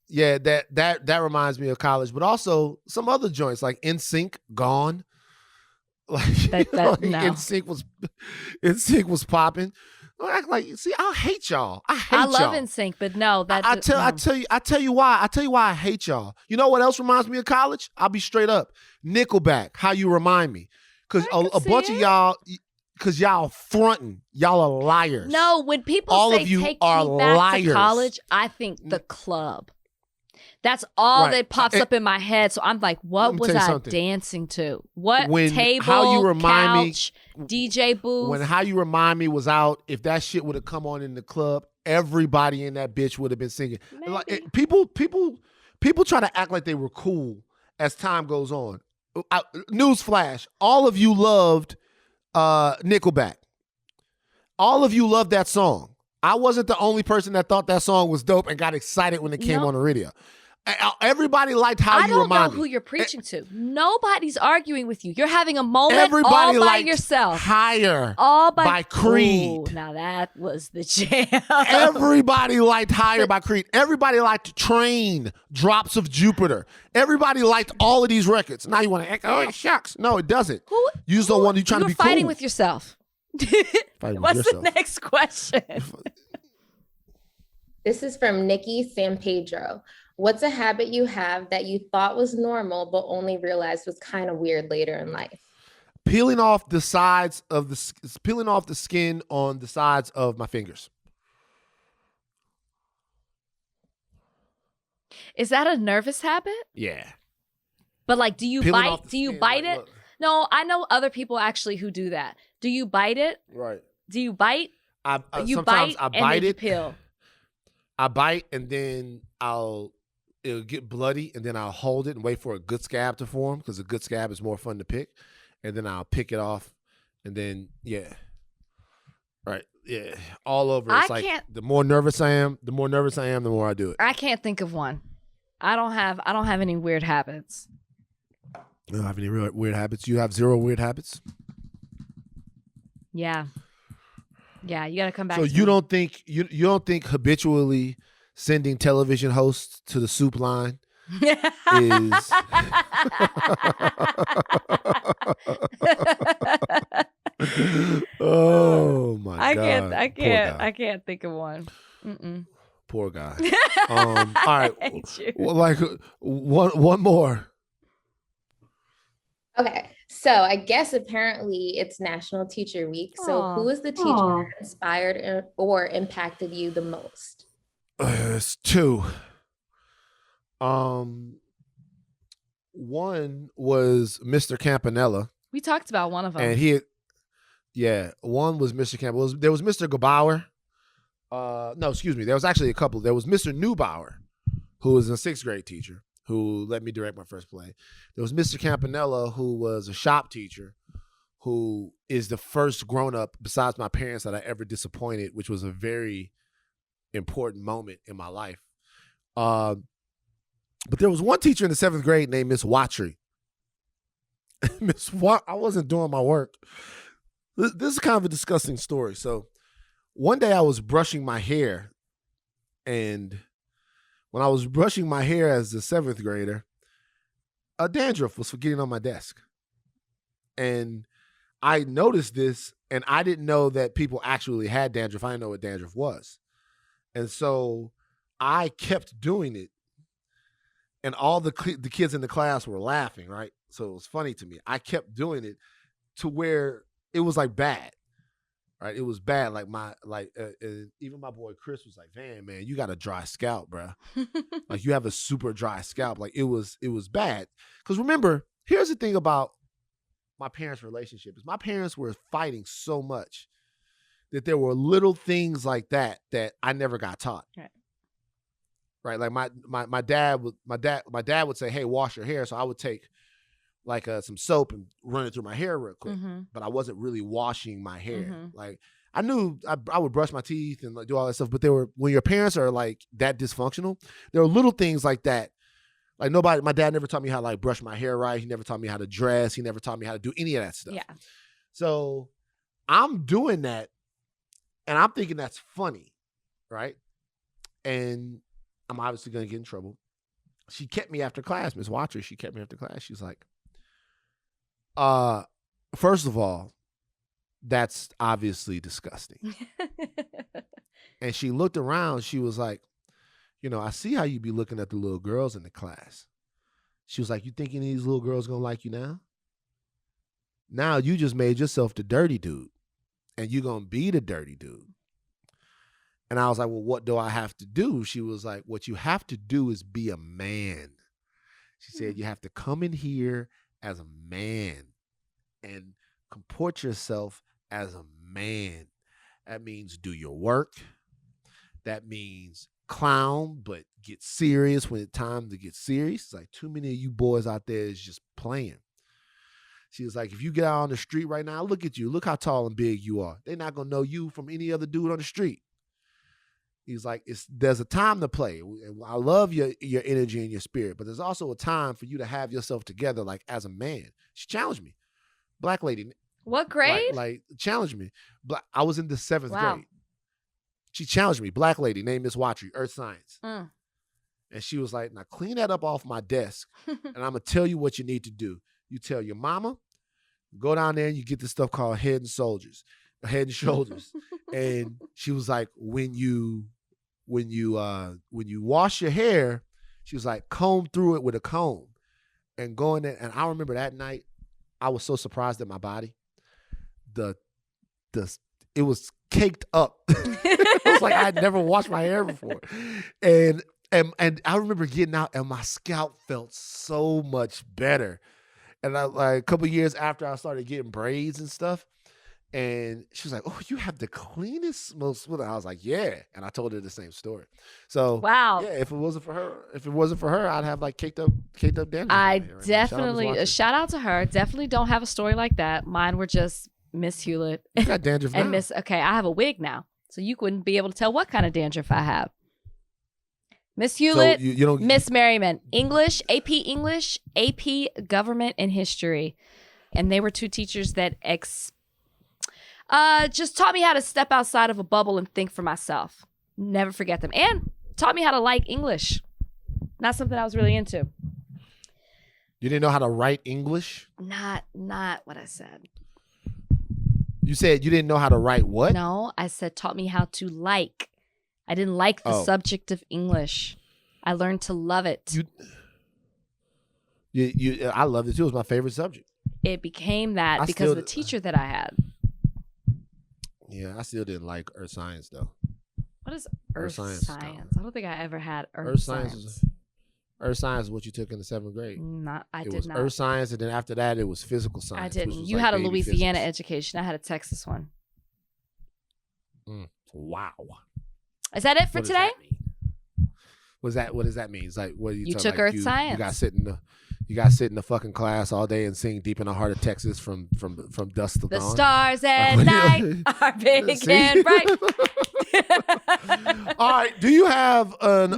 Speaker 1: Yeah, that reminds me of college, but also some other joints like NSYNC, Gone. Like NSYNC was popping. Don't act like, see, I hate y'all. I hate y'all.
Speaker 2: I love NSYNC, but no,
Speaker 1: I tell you why I hate y'all. You know what else reminds me of college? I'll be straight up. Nickelback, How You Remind Me. Because a bunch of y'all, because y'all fronting, y'all are liars.
Speaker 2: No, when people
Speaker 1: all
Speaker 2: say
Speaker 1: of you
Speaker 2: take
Speaker 1: are
Speaker 2: me back
Speaker 1: liars.
Speaker 2: to college, I think the club. That's all that pops up in my head. So I'm like, what was I dancing to? What table,
Speaker 1: How You Remind
Speaker 2: couch, DJ booth?
Speaker 1: When How You Remind Me was out, if that shit would have come on in the club, everybody in that bitch would have been singing. Like, people try to act like they were cool as time goes on. Newsflash, all of you loved Nickelback. All of you loved that song. I wasn't the only person that thought that song was dope and got excited when it came on the radio. Everybody liked How You Remind Me.
Speaker 2: I don't know who you're preaching to. Nobody's arguing with you. You're having a moment
Speaker 1: Everybody
Speaker 2: all by yourself.
Speaker 1: Higher
Speaker 2: all
Speaker 1: by Creed.
Speaker 2: Ooh, now that was the jam.
Speaker 1: Everybody liked Higher by Creed. Everybody liked Train, Drops of Jupiter. Everybody liked all of these records. Now you want to act, oh, shucks. No, it doesn't. You just don't want, you're trying to be cool.
Speaker 2: You're fighting with yourself. What's the next question?
Speaker 4: This is from Nikki San Pedro. What's a habit you have that you thought was normal but only realized was kind of weird later in life?
Speaker 1: Peeling off the skin on the sides of my fingers.
Speaker 2: Is that a nervous habit?
Speaker 1: Yeah.
Speaker 2: But like, do you bite? Do you bite it? No, I know other people actually who do that. Do you bite it?
Speaker 1: Right.
Speaker 2: Do you bite?
Speaker 1: You bite
Speaker 2: and then you peel.
Speaker 1: I bite and then it'll get bloody and then I'll hold it and wait for a good scab to form because a good scab is more fun to pick. And then I'll pick it off and then, yeah. Right. Yeah. All over. It's the more nervous I am, the more I do it.
Speaker 2: I can't think of one. I don't have any weird habits.
Speaker 1: You don't have any real weird habits? You have zero weird habits?
Speaker 2: Yeah. Yeah, you got to come back.
Speaker 1: So you don't think habitually sending television hosts to the soup line is Oh my God.
Speaker 2: I can't think of one. Mm-mm.
Speaker 1: Poor guy. All right. Well, like one more.
Speaker 4: Okay, so I guess apparently it's National Teacher Week. So who is the teacher that inspired or impacted you the most?
Speaker 1: It's two. One was Mr. Campanella.
Speaker 2: We talked about one of them.
Speaker 1: And one was Mr. Campbell. There was Mr. Gebauer. No, excuse me. There was actually a couple. There was Mr. Neubauer, who was a 6th grade teacher, who let me direct my first play. There was Mr. Campanella, who was a shop teacher, who is the first grown-up besides my parents that I ever disappointed, which was a very important moment in my life. But there was one teacher in the 7th grade named Miss Watry. I wasn't doing my work. This is kind of a disgusting story. So one day I was brushing my hair, and when I was brushing my hair as a 7th grader, a dandruff was getting on my desk. And I noticed this, and I didn't know that people actually had dandruff. I didn't know what dandruff was. And so I kept doing it. And all the kids in the class were laughing, right? So it was funny to me. I kept doing it to where it was like bad, right? It was bad. Even my boy Chris was like, man, you got a dry scalp, bro. Like you have a super dry scalp. Like it was bad. Because remember, here's the thing about my parents' relationship is my parents were fighting so much that there were little things like that I never got taught. Right. Like my dad would say, hey, wash your hair. So I would take like some soap and run it through my hair real quick. Mm-hmm. But I wasn't really washing my hair. Mm-hmm. Like I knew I would brush my teeth and like do all that stuff. But when your parents are like that dysfunctional, there are little things like that. Like my dad never taught me how to like brush my hair right. He never taught me how to dress. He never taught me how to do any of that stuff.
Speaker 2: Yeah.
Speaker 1: So I'm doing that and I'm thinking that's funny. Right. And I'm obviously going to get in trouble. She kept me after class, Miss Watcher. She kept me after class. She's like, first of all, that's obviously disgusting. And she looked around. She was like, I see how you be looking at the little girls in the class. She was like, you thinking these little girls going to like you now? Now you just made yourself the dirty dude. And you're going to be the dirty dude. And I was like, well, what do I have to do? She was like, what you have to do is be a man. She said, you have to come in here as a man and comport yourself as a man. That means do your work. That means clown, but get serious when it's time to get serious. It's like too many of you boys out there is just playing. She was like, if you get out on the street right now, look at you. Look how tall and big you are. They're not going to know you from any other dude on the street. He's like, there's a time to play. I love your energy and your spirit, but there's also a time for you to have yourself together, like as a man. She challenged me. Black lady.
Speaker 2: What grade?
Speaker 1: Like challenged me. I was in the 7th grade. She challenged me. Black lady named Miss Watry, Earth Science. And she was like, now clean that up off my desk, and I'm going to tell you what you need to do. You tell your mama, go down there and you get this stuff called Head and Shoulders. And she was like, when you wash your hair, she was like, comb through it with a comb and go in there. And I remember that night, I was so surprised at my body. It was caked up. It was like I had never washed my hair before. And I remember getting out and my scalp felt so much better. And a couple of years after, I started getting braids and stuff. And she was like, oh, you have the cleanest, most smooth. I was like, yeah. And I told her the same story. So
Speaker 2: wow.
Speaker 1: Yeah, if it wasn't for her, I'd have like caked up dandruff.
Speaker 2: I definitely, shout out to her. Definitely don't have a story like that. Mine were just Miss Hewlett.
Speaker 1: You got dandruff
Speaker 2: and
Speaker 1: now.
Speaker 2: I have a wig now. So you wouldn't be able to tell what kind of dandruff I have. Miss Hewlett, so Miss Merriman, AP Government and History. And they were two teachers that just taught me how to step outside of a bubble and think for myself. Never forget them. And taught me how to like English. Not something I was really into.
Speaker 1: You didn't know how to write English?
Speaker 2: Not what I said.
Speaker 1: You said you didn't know how to write what?
Speaker 2: No, I said taught me how to like. I didn't like the subject of English. I learned to love it.
Speaker 1: I loved it too. It was my favorite subject.
Speaker 2: It became that because of the teacher that I had.
Speaker 1: Yeah, I still didn't like Earth Science though.
Speaker 2: What is Earth Science? I don't think I ever had Earth Science.
Speaker 1: Earth Science is what you took in the 7th grade.
Speaker 2: I did not.
Speaker 1: It was Earth Science, and then after that, it was physical science.
Speaker 2: I didn't. You had a Louisiana education. I had a Texas one.
Speaker 1: Wow.
Speaker 2: Is that it for today?
Speaker 1: What does that mean? It's like what
Speaker 2: you took Earth Science.
Speaker 1: You got to sit in the fucking class all day and sing "Deep in the Heart of Texas" from dusk to dawn.
Speaker 2: The stars at night are big and bright.
Speaker 1: All right. Do you have an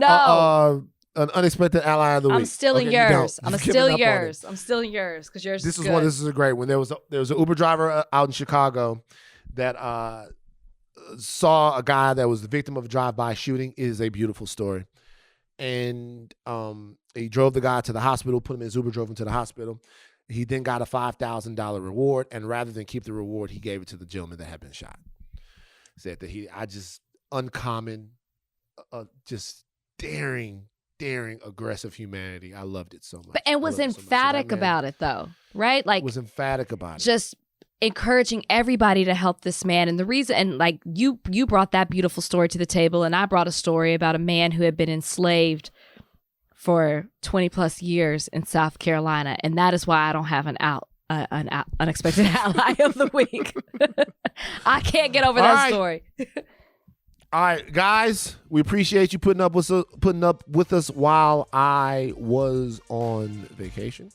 Speaker 1: unexpected ally of the week?
Speaker 2: I'm stealing yours. I'm stealing yours because yours.
Speaker 1: This is a great one. There was an Uber driver out in Chicago that saw a guy that was the victim of a drive-by shooting. It is a beautiful story. And he drove the guy to the hospital, put him in his Uber, drove him to the hospital. He then got a $5,000 reward, and rather than keep the reward, he gave it to the gentleman that had been shot. Said that uncommon, just daring, aggressive humanity. I loved it so much.
Speaker 2: And was emphatic about it, though, right? Like
Speaker 1: was emphatic about it.
Speaker 2: Just encouraging everybody to help this man. And the reason, and like you brought that beautiful story to the table, and I brought a story about a man who had been enslaved for 20 plus years in South Carolina. And that is why I don't have an unexpected ally of the week. I can't get over that story.
Speaker 1: All right, guys, we appreciate you putting up with us while I was on vacation.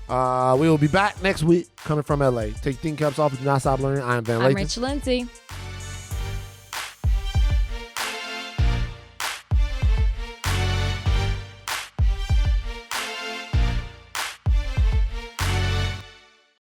Speaker 1: We will be back next week coming from LA. Take your thinking caps off if you're not stop learning. I am Van Lathan.
Speaker 2: I'm Rachel Lindsay.